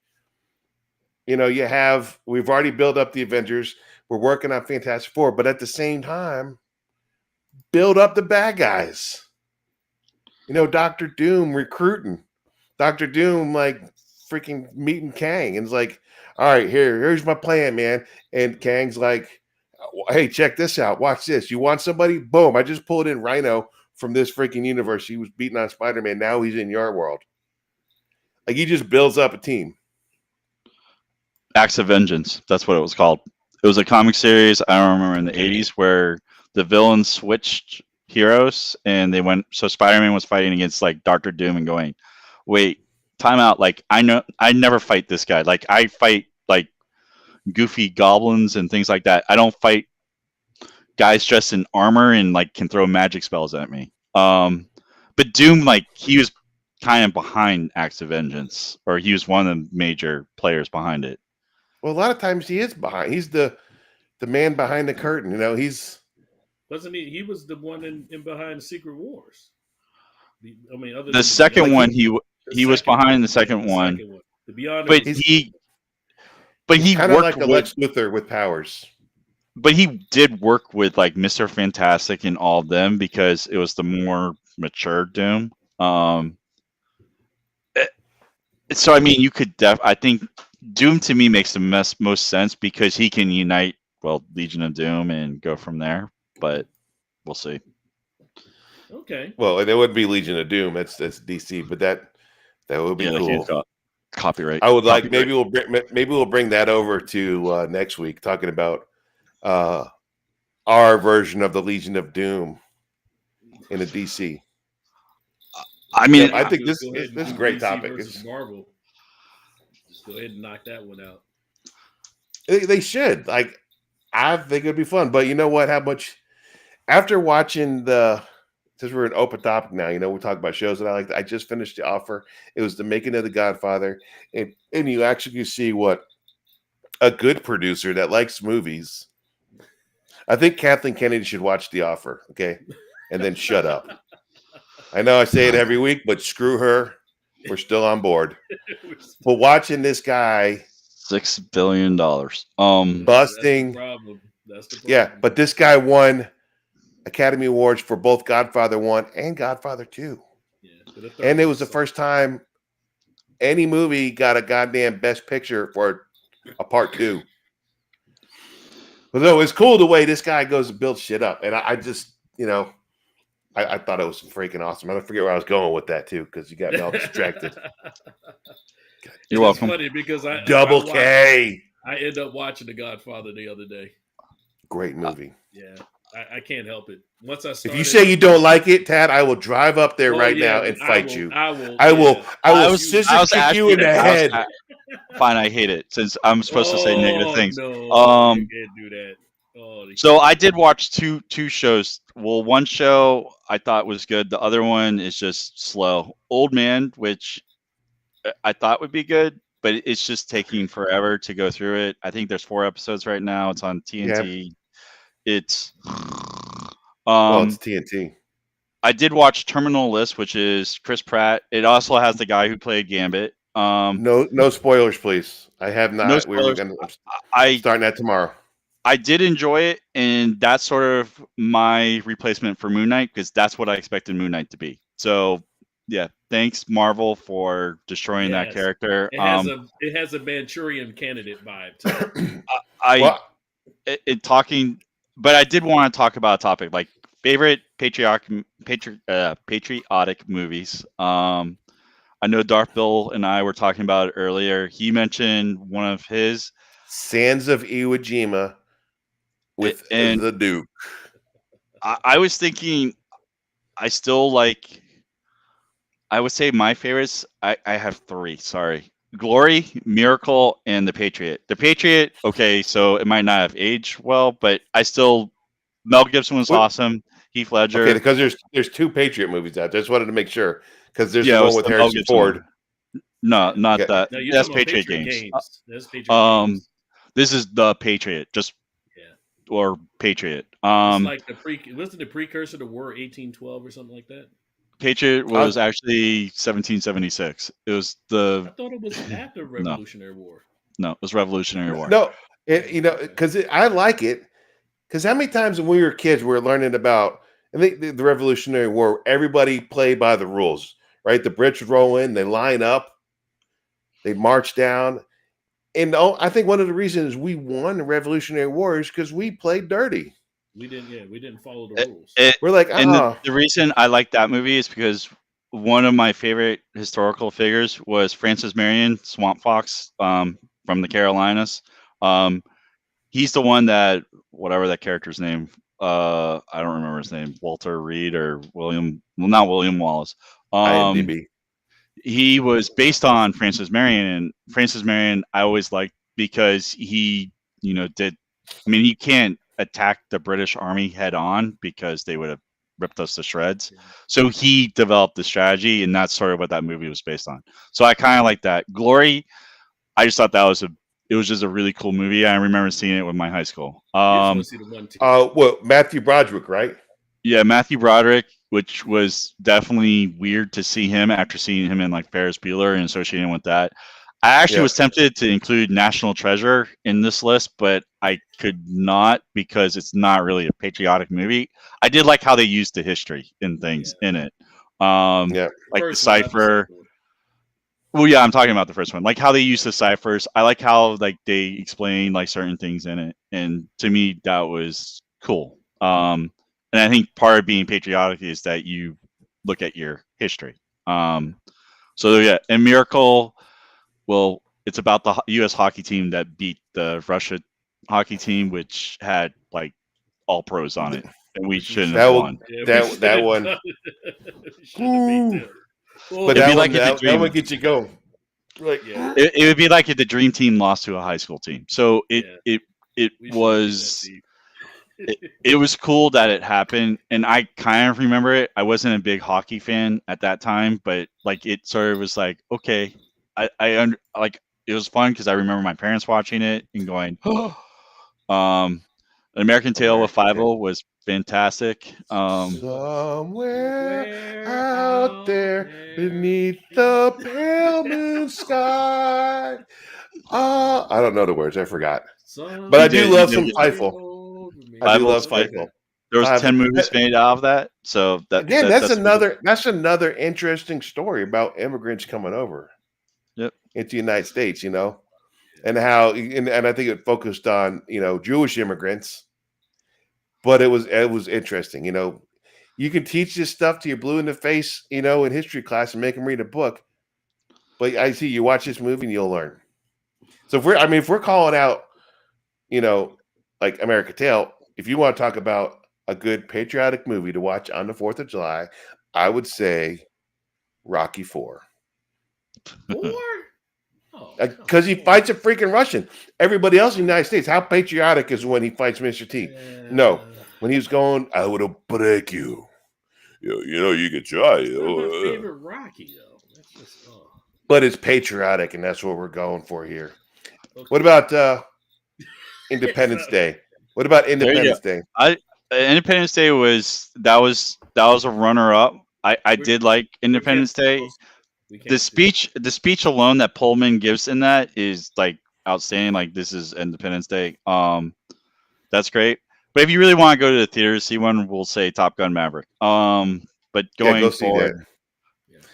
we've already built up the Avengers. We're working on Fantastic Four, but at the same time, build up the bad guys. Doctor Doom recruiting, Doctor Doom like freaking meeting Kang, and it's like, all right, here's my plan, man. And Kang's like, hey, check this out. Watch this. You want somebody? Boom! I just pulled in Rhino from this freaking universe. He was beating on Spider-Man. Now he's in your world. Like he just builds up a team. Acts of Vengeance. That's what it was called. It was a comic series. I don't remember in the '80s where the villains switched heroes and they went. So Spider-Man was fighting against like Doctor Doom and going, wait, time out. Like I know I never fight this guy. Like I fight like goofy goblins and things like that. I don't fight guys dressed in armor and like can throw magic spells at me. But Doom, like he was kind of behind Acts of Vengeance, or he was one of the major players behind it. Well, a lot of times he is behind. He's the man behind the curtain. He's Wasn't he? He was the one in behind Secret Wars. I mean, other The than second Beyond- one, the he was second behind one, the second yeah, one, second one. The Beyond, but was- he kind of like worked a with, Lex Luthor with powers. but he did work with like Mr. Fantastic and all of them because it was the more mature Doom. So I mean, you could I think Doom to me makes the most sense because he can unite Legion of Doom and go from there. But we'll see. okay. Well, there would be Legion of Doom. That's DC, but that would be Yeah, cool. Copyright. I would like Copyright. maybe we'll bring that over to next week, talking about our version of the Legion of Doom in the DC. I mean, I think Just this go ahead and is a do great DC topic. versus Marvel. Just go ahead and knock that one out. They should. Like, I think it'd be fun. But you know what? How much after watching since we're an open topic now, we talk about shows that I like. I just finished The Offer. It was the making of The Godfather, and you actually see what a good producer that likes movies. I think Kathleen Kennedy should watch The Offer, okay, and then shut up. I know I say it every week, but screw her. We're still on board. But watching this guy $6 billion. busting, That's the problem. yeah. But this guy won Academy Awards for both Godfather 1 and Godfather 2. Yeah, but the third And it one was the sucked. first time any movie got a goddamn Best Picture for a part 2. But no, it's cool the way this guy goes and builds shit up. And I just, I thought it was freaking awesome. I don't forget where I was going with that too, because you got me all distracted. You're welcome. It's funny because Double K. I end up watching The Godfather the other day. Great movie. Yeah, I can't help it. Once I started, If you say you don't like it, Tad, I will drive up there Well, right yeah, now and but fight you. I will. I will I was scissor kick asking- you in the I was head. Fine, I hate it since I'm supposed to say negative things. No, Um, you can't do that. Oh, So I did watch two shows. Well, one show I thought was good. The other one is just slow. Old Man, which I thought would be good, but it's just taking forever to go through it. I think there's 4 episodes right now. It's on TNT. It's Well, it's TNT. I did watch Terminal List, which is Chris Pratt. It also has the guy who played Gambit. No spoilers, please. I have not. No We were spoilers. I'm starting that tomorrow. I did enjoy it, and that's sort of my replacement for Moon Knight because that's what I expected Moon Knight to be. So, yeah, thanks Marvel for destroying that Yes. character. It has a Manchurian Candidate vibe to it. Talking, but I did want to talk about a topic like favorite patriotic movies. I know Darth Bill and I were talking about it earlier. He mentioned one of his Sands of Iwo Jima with and the Duke. I was thinking, I would say my favorites. I have 3. Sorry. Glory, Miracle, and The Patriot. The Patriot, okay, so it might not have aged well, but I still Mel Gibson was What? awesome. Heath Okay, Ledger. because there's two Patriot movies out there. Just wanted to make sure because there's the Yeah, it one was with the Mel Harrison Gibson Ford. one. No, Yeah. not Okay. that. No, you're That's talking about Patriot Patriot Games. Games. That's Patriot Um, Games. this is The Patriot, just Yeah. or Patriot. It's like wasn't the precursor to War 1812 or something like that? Patriot I, was actually 1776. It was I thought it was after no, Revolutionary War. no, it was Revolutionary War. no, Okay. because I like it. Because how many times when we were kids, we were learning about, I think the Revolutionary War, everybody played by the rules, right? The Brits would roll in, they line up, they march down. And I think one of the reasons we won the Revolutionary War is because we played dirty. We didn't follow the It, rules. We're like, and the reason I like that movie is because one of my favorite historical figures was Francis Marion, Swamp Fox, from the Carolinas. Um, he's the one that whatever that character's name. I don't remember his name. Walter Reed or William? Well, not William Wallace. Um, IMDb. he was based on Francis Marion, and Francis Marion I always liked because he, did. I mean, he can't attack the British Army head on because they would have ripped us to shreds. So he developed the strategy, and that's sort of what that movie was based on. So I kind of like that. Glory, I just thought it was just a really cool movie. I remember seeing it with my high school. You just want to see the one too. Well, Matthew Broderick, right? Yeah, Matthew Broderick, which was definitely weird to see him after seeing him in like Ferris Bueller and associating with that. I actually Yeah. was tempted to include National Treasure in this list, but I could not because it's not really a patriotic movie. I did like how they used the history and things in it. Yeah. Like the First one, not the cipher. second one. Well, yeah, I'm talking about the first one. Like how they use the ciphers. I like how like they explain like certain things in it, and to me that was cool. And I think part of being patriotic is that you look at your history. So yeah, and Miracle. Well, it's about the U.S. hockey team that beat the Russia hockey team, which had like all pros on it, and we Which we shouldn't That have will- won. Yeah, That- we should that have one- done it. We should have beat them. Well, But It'd that be one, like if the that Dream- one gets you going. Like, yeah, It would be like if the Dream Team lost to a high school team. So it we should have was. beat that It was cool that it happened, and I kind of remember it. I wasn't a big hockey fan at that time, but like it sort of was like, okay, like it was fun because I remember my parents watching it and going, An American Tale with American 5 was fantastic. somewhere Where out there beneath the pale moon sky. I don't know the words. I forgot. Some But I You do did- love you some did- Fievel. I do Fievel's love good. Fievel. There was 10 Fievel. movies made out of that, so Again, that's another interesting story about immigrants coming over. Yep. Into the United States, and how and I think it focused on Jewish immigrants, but it was interesting. You can teach this stuff to your blue in the face, in history class and make them read a book. But I see you watch this movie and you'll learn. So if we're calling out, like American Tail, if you want to talk about a good patriotic movie to watch on the 4th of July, I would say Rocky IV. 4? Oh, Because he fights a freaking Russian. Everybody else in the United States, how patriotic is when he fights Mr. T? No. When he was going, I would break you. You could try. It's not my favorite Rocky though. That's just But it's patriotic, and that's what we're going for here. okay. What about Independence Day? What about Independence Day? Independence Day was a runner up. I did like Independence Day. The speech alone that Pullman gives in that is like outstanding. Like, this is Independence Day. That's great. But if you really want to go to the theater to see one, we'll say Top Gun Maverick. But going go see forward, that.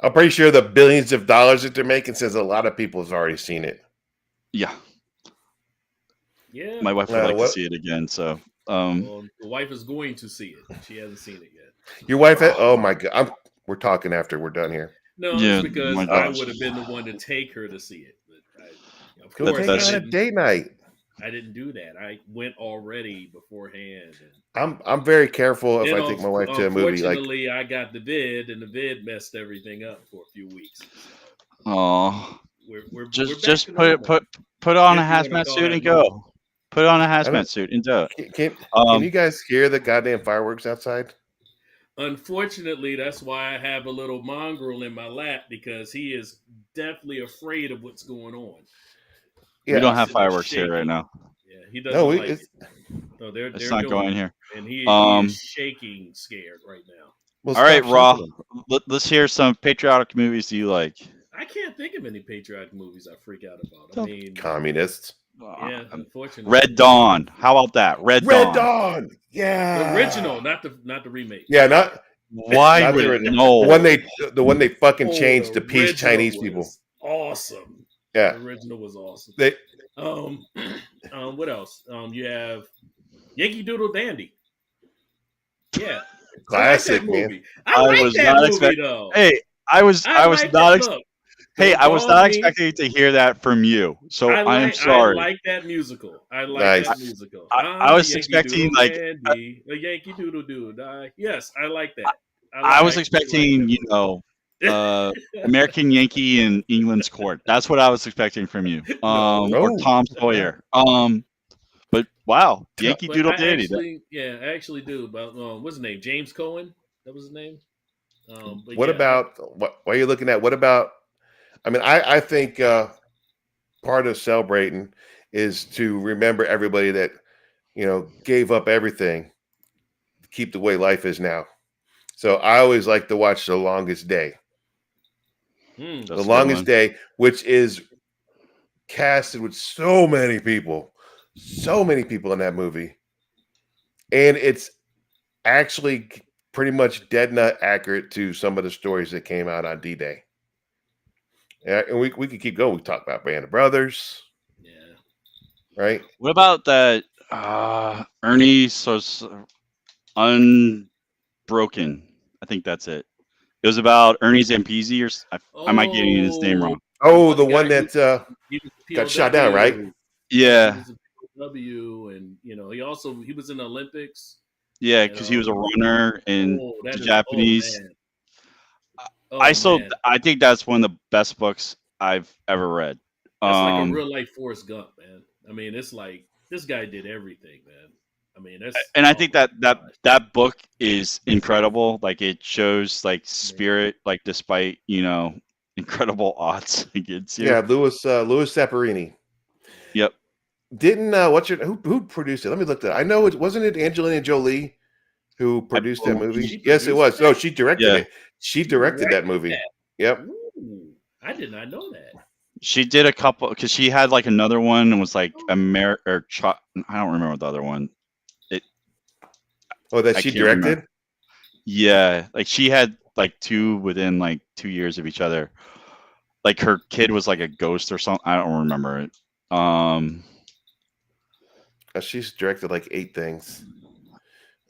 I'm pretty sure the billions of dollars that they're making says a lot of people have already seen it. Yeah, Yeah. my wife would like to see it again. So, well, the wife is going to see it. She hasn't seen it yet. Your wife? Oh my God! We're talking after we're done here. No, Yeah, it's because my I gosh. would have been the one to take her to see it. But of Go course, take that's- her on a date night. I didn't do that. I went already beforehand. And I'm very careful if then I take my wife to a movie. Like, unfortunately, I got the vid, and the vid messed everything up for a few weeks. oh, we're back Just to put normal, put on a if you want to hazmat call suit that and normal. go. Put on a I hazmat don't. suit and do it. Can Um, you guys hear the goddamn fireworks outside? Unfortunately, that's why I have a little mongrel in my lap because he is definitely afraid of what's going on. we Yeah. don't He's have sitting there fireworks here right shaking. now. Yeah, he No, doesn't like it. So It's they're not doing going it, here. and he is Um, shaking, scared right now. well, all right, stop Raw. shaking them. Let's hear some patriotic movies you like. I can't think of any patriotic movies I freak out about. I So, mean, Communists. yeah, um, Red unfortunately, Dawn. How about that? Red Red Dawn. Dawn. the original, Yeah. not the remake. Yeah. Not Why not would the it? original. No. The one they fucking Oh, changed to the peace original Chinese people. was awesome. Yeah. The original was awesome. They Um, what else? You have Yankee Doodle Dandy. Yeah, I like that classic, man. movie. I I like was that not movie expect. though. Hey, I was I not. like that. Look, Hey, don't I was dog not me. expecting to hear that from you. So I am I sorry. like that musical. I like Nice. that musical. I was Yankee expecting Doodle like Dandy, a Yankee Doodle Doo. Yes, I like that. I I was actually like expecting, that movie. American Yankee in England's Court. That's what I was expecting from you. No, Or Oh, Tom yeah. Sawyer. But wow, Yankee but Doodle Dandy. I actually do. But what's his name? James Cohen. That was his name. But What yeah, about what? What are you looking at? What about? I mean, I think part of celebrating is to remember everybody that gave up everything to keep the way life is now. So I always like to watch The Longest Day. The That's a good Longest one. Day, which is casted with so many people in that movie, and it's actually pretty much dead nut accurate to some of the stories that came out on D-Day. Yeah, and we could keep going. We talk about Band of Brothers, yeah. right? What about that Ernie Unbroken? I think that's it. It was about Ernie Zampese I might get his name Oh, wrong. the Oh, one the guy one that he was a got shot down, right? POW. Yeah, he Yeah. was a POW, and he was in the Olympics. Yeah, And because he was a runner in oh, the that is Japanese. oh man, I think that's one of the best books I've ever read. that's like a real life Forrest Gump, man. I mean, it's like this guy did everything, man. I mean, that's And I oh think my gosh, that book is incredible. Like it shows like man. spirit, like despite incredible odds against you. Yeah, Louis Saparini. Yep. Didn't who produced it? Let me look that. I know it wasn't it Angelina Jolie who I produced that movie. She Yes, it produced was. No, that. she directed Yeah. it. She She directed that directed movie. that. Yep. Ooh, I did not know that. She did a couple because she had like another one and was like I don't remember the other one. Oh, that I she can't remember. directed? Yeah, like she had like two within like 2 years of each other. Like her kid was like a ghost or something. I don't remember it. She's directed like 8 things.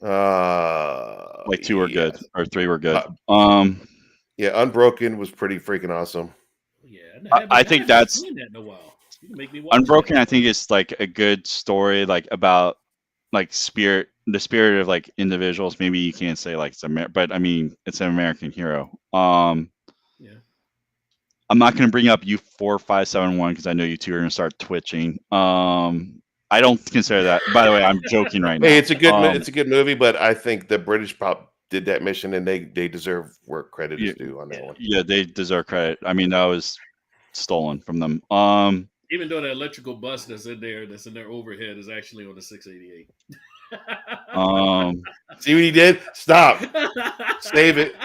Like 2 were good or 3 were good. Yeah, Unbroken was pretty freaking awesome. Yeah, I think haven't that's seen that in a while. You can make me watch Unbroken. that. I think is like a good story, like about like the spirit of like individuals. Maybe you can't say like but I mean it's an American hero. Yeah. I'm not going to bring up U4571 because I know you two are going to start twitching. I don't consider that. By the way, I'm joking right now. Hey, it's a good movie, but I think the British pop did that mission and they deserve where credit is due on that one. Yeah, they deserve credit. I mean, that was stolen from them. Even though the electrical bus that's in their overhead is actually on the 688. See what he did? Stop. Save it.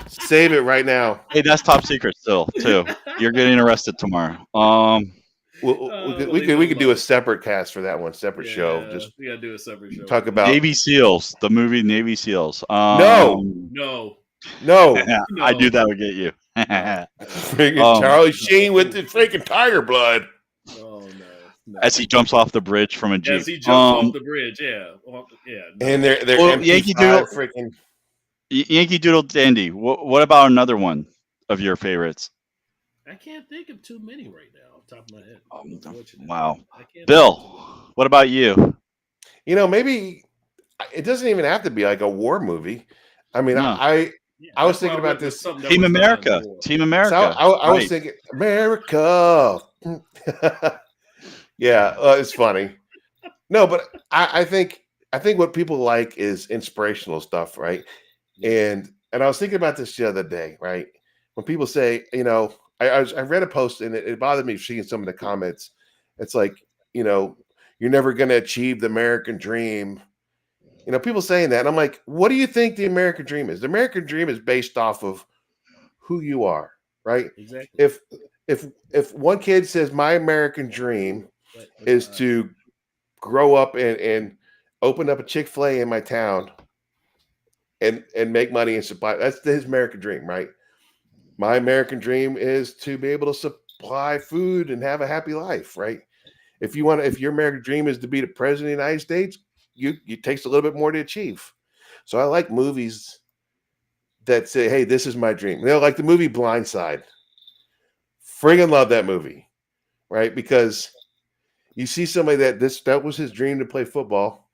Save it right now. Hey, that's top secret still, too. You're getting arrested tomorrow. We could do a separate cast for that one, separate show. Just we gotta do a separate show. talk about Navy SEALs, the movie Navy SEALs. No. I knew that would get you. Freaking Charlie Sheen with the freaking tiger blood. Oh no. As he jumps off the bridge from a jeep. As he jumps off the bridge, yeah. Well, yeah. No. And they're Yankee Doodle freaking Yankee Doodle Dandy. What about another one of your favorites? I can't think of too many right now off the top of my head. Unfortunately. Wow. I can't Bill, what about you? Maybe it doesn't even have to be like a war movie. I mean, No. Yeah, I was that's why thinking I about went with this. something that Team was not America. war. Team So America. I was Right. thinking America. Yeah, it's funny. No, but I think what people like is inspirational stuff, right? Yeah, And I was thinking about this the other day, right? When people say, I read a post and it bothered me seeing some of the comments. It's like, you know, you're never going to achieve the American dream. People saying that. And I'm like, what do you think the American dream is? The American dream is based off of who you are, right? exactly. If if one kid says my American dream But is to grow up and open up a Chick-fil-A in my town and make money and supply, that's his American dream, right? My American dream is to be able to supply food and have a happy life, right? If your American dream is to be the president of the United States, it takes a little bit more to achieve. So I like movies that say, "Hey, this is my dream." Like the movie Blindside. Friggin' love that movie, right? Because you see somebody that was his dream to play football,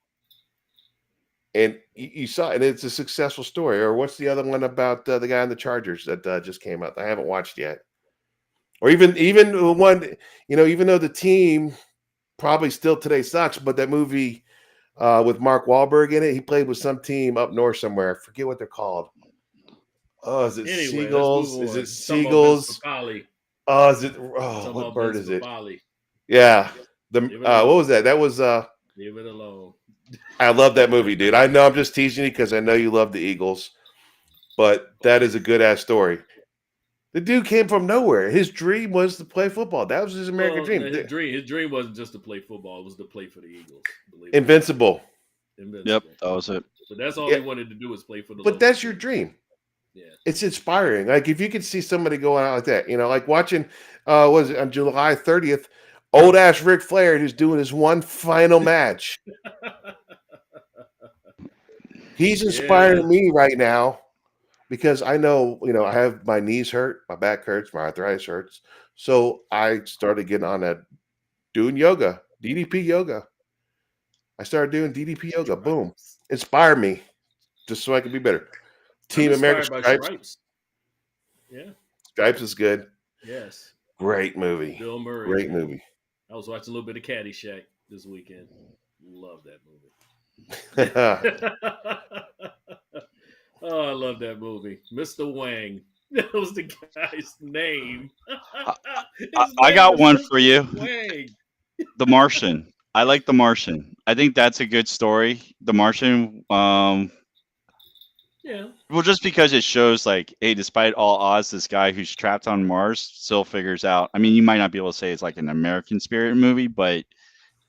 and you saw, and it's a successful story. Or what's the other one about the guy on the Chargers that just came out? I haven't watched yet. Or even the one, even though the team probably still today sucks, but that movie with Mark Wahlberg in it, he played with some team up north somewhere. I forget what they're called. Oh, is it anyway, let's move seagulls? Is it on. Talking about Vince seagulls? Papali. Oh, is it? Oh, Talking what about bird Vince is it? Papali. Yeah. The Leave it what alone. was that? That was Leave it alone. I love that movie, dude. I know I'm just teasing you because I know you love the Eagles, but that is a good ass story. The dude came from nowhere. His dream was to play football. That was his American Well, dream. his dream wasn't just to play football; it was to play for the Eagles. Believe it or not, Invincible. Yep, invincible. that was it. But that's all Yeah, he wanted to do was play for the but local that's your team. dream. Yeah, It's inspiring. Like if you could see somebody going out like that, like watching was it on July 30th, old ass Ric Flair who's doing his one final match. He's yeah. inspiring me right now because I know, I have my knees hurt, my back hurts, my arthritis hurts. So I started getting on that doing yoga, DDP yoga. I started doing DDP yoga. Boom. Stripes. Inspired me just so I could be better. I'm Team America inspired by Stripes. Stripes. Yeah. Stripes is good. Yes. Great movie. Bill Murray. Great movie. I was watching a little bit of Caddyshack this weekend. Love that movie. Oh, I love that movie. Mr. Wang. That was the guy's name. His I name got was one for Mr. you. Wang. The Martian. I like The Martian. I think that's a good story. The Martian. Yeah. Well, just because it shows like, hey, despite all odds, this guy who's trapped on Mars still figures out. I mean, you might not be able to say it's like an American spirit movie, but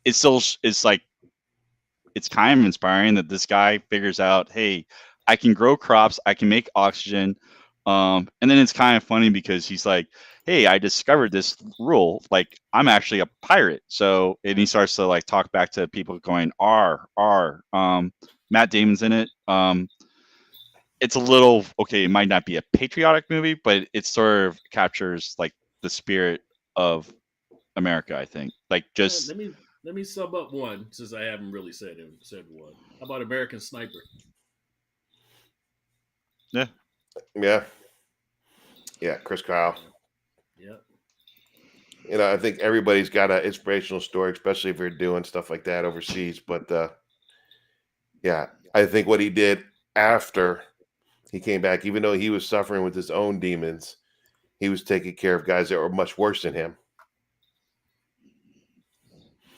it's still it's like it's kind of inspiring that this guy figures out, hey, I can grow crops, I can make oxygen. And then it's kind of funny because he's like, hey, I discovered this rule. Like, I'm actually a pirate. So, and he starts to like talk back to people going, R. Matt Damon's in it. It's a little, okay, it might not be a patriotic movie, but it sort of captures like the spirit of America, I think. Like, just, Let me sum up one since I haven't really said one. How about American Sniper? yeah. Yeah. Yeah. Chris Kyle. Yeah. I think everybody's got an inspirational story, especially if you're doing stuff like that overseas. But yeah, I think what he did after he came back, even though he was suffering with his own demons, he was taking care of guys that were much worse than him.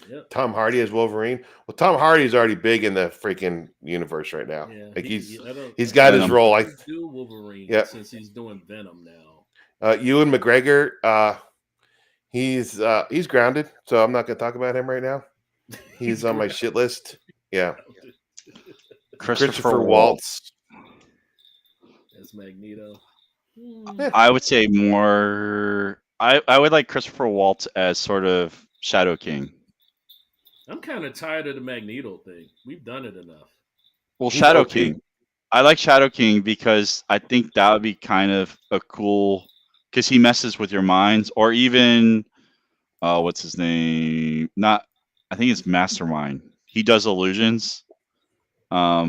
Yep. Tom Hardy as Wolverine. Well, Tom Hardy is already big in the freaking universe right now. Yeah. Like he's I got don't his Venom. role. think he'll do Wolverine Yeah. since he's doing Venom now. Ewan McGregor. He's grounded, so I'm not going to talk about him right now. He's on my shit list. Yeah. Christopher Waltz. That's Magneto. Yeah. I would say more. I would like Christopher Waltz as sort of Shadow King. I'm kind of tired of the Magneto thing. We've done it enough. Well, He's Shadow OP. King. I like Shadow King because I think that would be kind of a cool, because he messes with your minds, or even, what's his name? Not, I think it's Mastermind. He does illusions. But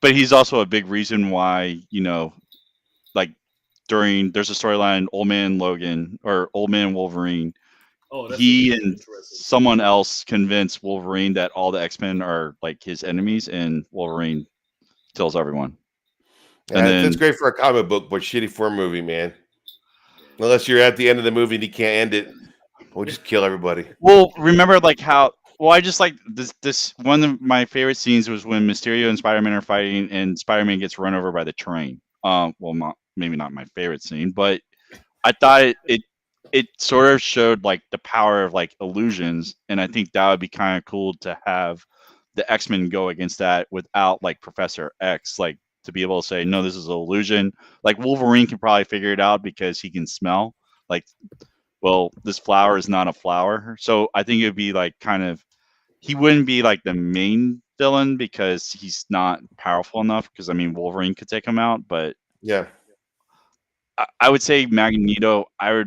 but he's also a big reason why, like there's a storyline, Old Man Logan or Old Man Wolverine. Oh, that's He and interesting. someone else convinced Wolverine that all the X-Men are like his enemies, and Wolverine kills everyone. And Yeah, that's then, great for a comic book, but shitty for a movie, man. Unless you're at the end of the movie and you can't end it, we'll just kill everybody. well, remember like how. Well, I just like this. One of my favorite scenes was when Mysterio and Spider-Man are fighting, and Spider-Man gets run over by the train. Well, maybe not my favorite scene, but I thought it sort of showed like the power of like illusions, and I think that would be kind of cool to have the X-Men go against that without like Professor X, like to be able to say no, this is an illusion. Like Wolverine can probably figure it out because he can smell. Like, well, this flower is not a flower, so I think it would be like kind of he wouldn't be like the main villain because he's not powerful enough. Because I mean, Wolverine could take him out, but Yeah. I would say Magneto. I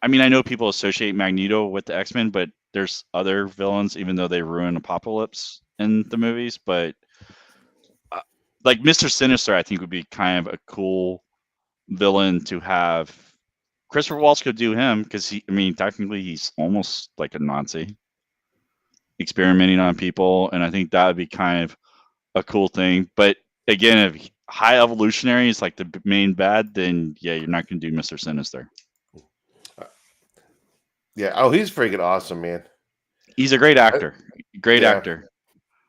mean, I know people associate Magneto with the X-Men, but there's other villains, even though they ruin Apocalypse in the movies. But like Mr. Sinister, I think would be kind of a cool villain to have. Christopher Waltz could do him because I mean, technically he's almost like a Nazi, experimenting on people, and I think that would be kind of a cool thing. But again, if High Evolutionary is like the main bad, then yeah, you're not going to do Mr. Sinister. Yeah. Oh, he's freaking awesome, man. He's a great actor. Great Yeah. actor.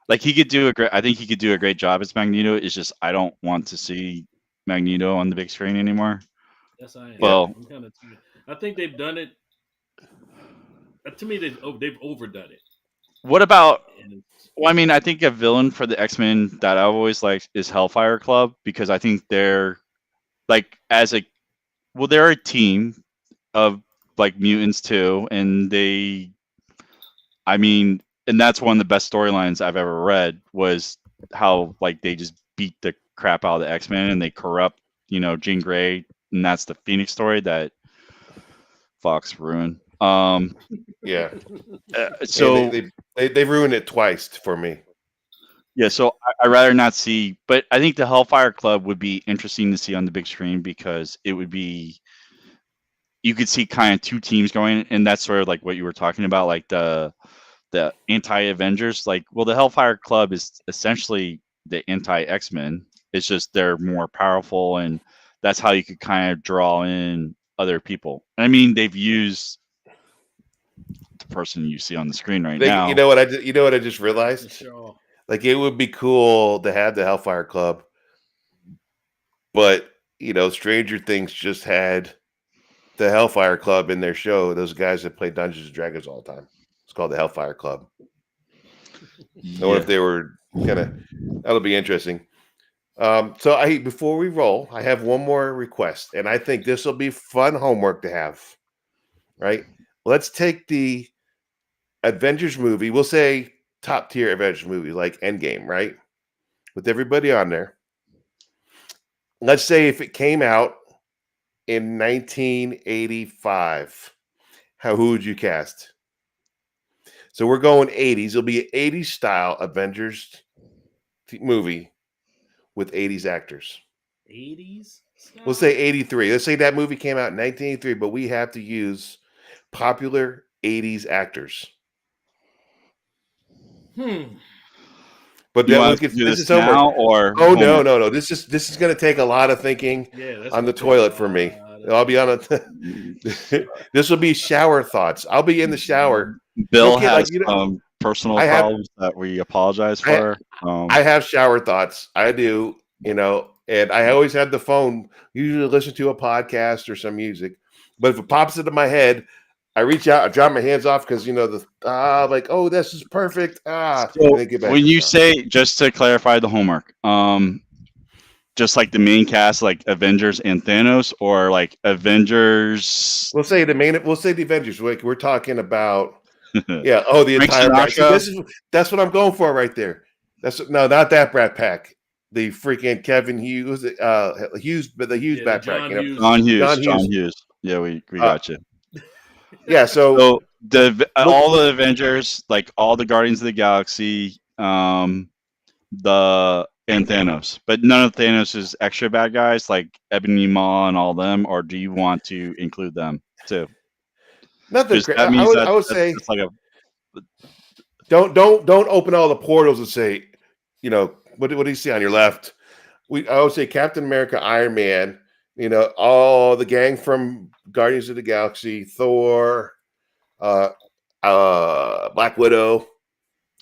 Like he could do a great. I think he could do a great job as Magneto. It's just I don't want to see Magneto on the big screen anymore. Yes, I am. Well, I'm kind of. I think they've done it. To me, they've overdone it. what about? And Well, I mean, I think a villain for the X-Men that I've always liked is Hellfire Club because I think they're like they're a team of like mutants too, and I mean, and that's one of the best storylines I've ever read was how like they just beat the crap out of the X-Men and they corrupt, Jean Grey, and that's the Phoenix story that Fox ruined. Yeah. So they ruined it twice for me. yeah, so I'd rather not see, but I think the Hellfire Club would be interesting to see on the big screen because it would be you could see kind of two teams going, and that's sort of like what you were talking about, like the anti-Avengers. Like, well, the Hellfire Club is essentially the anti-X-Men. It's just they're more powerful, and that's how you could kind of draw in other people. And I mean, they've used the person you see on the screen right now. You know what I just realized? Sure. Like it would be cool to have the Hellfire Club, but Stranger Things just had the Hellfire Club in their show. Those guys that play Dungeons and Dragons all the time. It's called the Hellfire Club. I wonder if they were that'll be interesting. So before we roll, I have one more request, and I think this will be fun homework to have. Right? Let's take the Avengers movie. We'll say top tier Avengers movie like Endgame, right? With everybody on there. Let's say if it came out in 1985, who would you cast? So we're going 80s. It'll be an 80s style Avengers movie with 80s actors. 80s? We'll say 83. Let's say that movie came out in 1983, but we have to use popular 80s actors. But you then want to do this now or no. This is going to take a lot of thinking on the toilet for me. I'll be on it. This will be shower thoughts. I'll be in the shower. Bill has personal problems that we apologize for. I have shower thoughts. I do, and I always have the phone. Usually listen to a podcast or some music. But if it pops into my head, I reach out, I drop my hands off because like, oh, this is perfect. So when you say, just to clarify the homework, just like the main cast, like Avengers and Thanos, or like Avengers. We'll say the Avengers. We're talking about the entire. That's what I'm going for right there. Not that Brat Pack. The freaking Kevin Hughes, but the Hughes backpack. John Hughes. Yeah, we got you. Yeah, so all the Avengers, like all the Guardians of the Galaxy, the and Thanos, but none of Thanos' extra bad guys like Ebony Maw and all them, or do you want to include them too? Nothing Because crazy. that means I would say that's like a don't open all the portals and say, what do you see on your left? I would say Captain America, Iron Man, all the gang from Guardians of the Galaxy, Thor, Black Widow,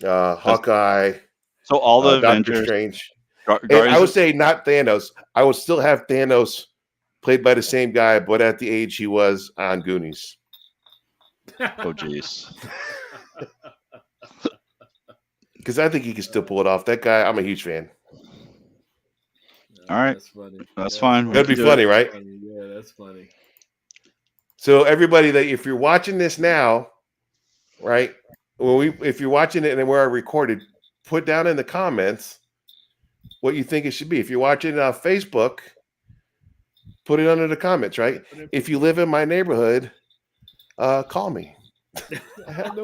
Hawkeye, so all the Doctor Avengers. Strange. And I would say not Thanos. I would still have Thanos played by the same guy, but at the age he was on Goonies. Oh, jeez. Because I think he can still pull it off. That guy, I'm a huge fan. All right. That's funny. That's fine. That'd be funny, right? Yeah, that's funny. So everybody, that if you're watching this now, right? If you're watching it and where I recorded, put down in the comments what you think it should be. If you're watching it on Facebook, put it under the comments, right? If you live in my neighborhood, call me.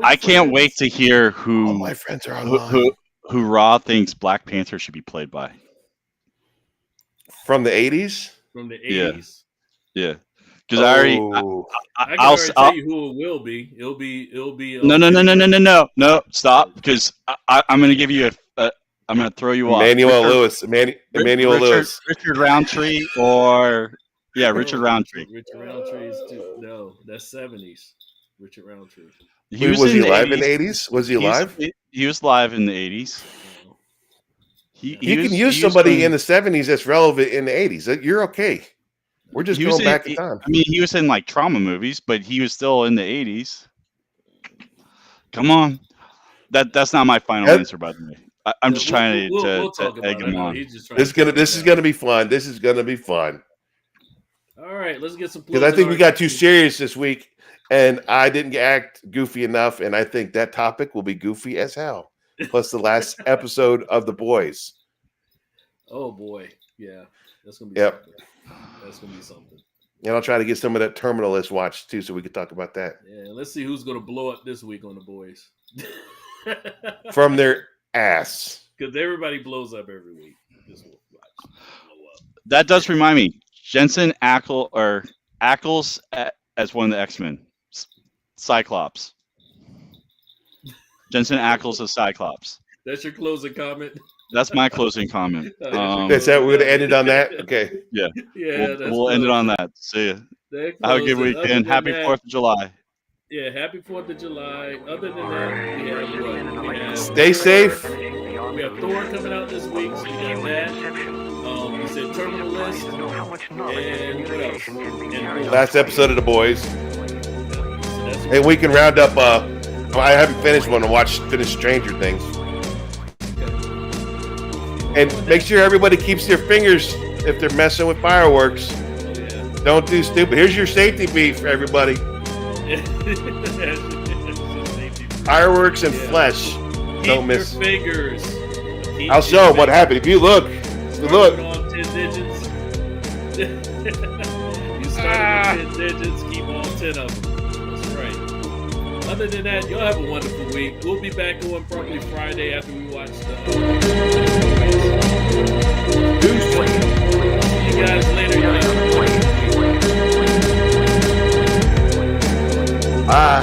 I can't wait to hear All my friends are online. who Raw thinks Black Panther should be played by. From the 80s? From the 80s. Yeah. Because I can already tell you who it will be. It'll be. No. Stop. Because I'm going to give you I'm going to throw you off. Emmanuel Lewis. Richard Roundtree or Richard Roundtree. Richard Roundtree is no, that's 70s. Richard Roundtree. Was he alive in the 80s? Was he alive? He was live in the 80s. You can use somebody in the 70s that's relevant in the 80s. You're okay. We're just going back in time. I mean, he was in like trauma movies, but he was still in the 80s. Come on. That's not my final answer, by the way. I'm just trying to egg him on. This is gonna be fun. This is gonna be fun. All right, let's get some. Because I think we got too serious this week, and I didn't act goofy enough, and I think that topic will be goofy as hell. Plus the last episode of The Boys. Oh boy, yeah, that's gonna be. Yep. Something. That's gonna be something. And I'll try to get some of that Terminal List watched too, so we can talk about that. Yeah, let's see who's gonna blow up this week on The Boys. From their ass. Because everybody blows up every week. Just blow up. That does remind me, Jensen Ackles as one of the X-Men, Cyclops. Jensen Ackles as Cyclops. That's your closing comment. That's my closing comment. That's that. We're gonna end it on that. Okay. Yeah. Yeah. We'll end it on that. See ya. Have a good weekend. Happy 4th of July. Yeah, happy 4th of July. Other than that, we have stay safe. We have Thor coming out this week, so we got that. We said Terminal List. And what else? And last episode of The Boys. And we can round up. I haven't finished one to finish Stranger Things. And make sure everybody keeps their fingers if they're messing with fireworks. Don't do stupid. Here's your safety beat for everybody. Fireworks and flesh. Don't miss. Your fingers. I'll show them what happened. If you look. On 10 digits. You started with 10 digits. Keep all 10 of them. That's right. Other than that, y'all have a wonderful week. We'll be back on probably Friday after we watch the. See you guys later. Bye.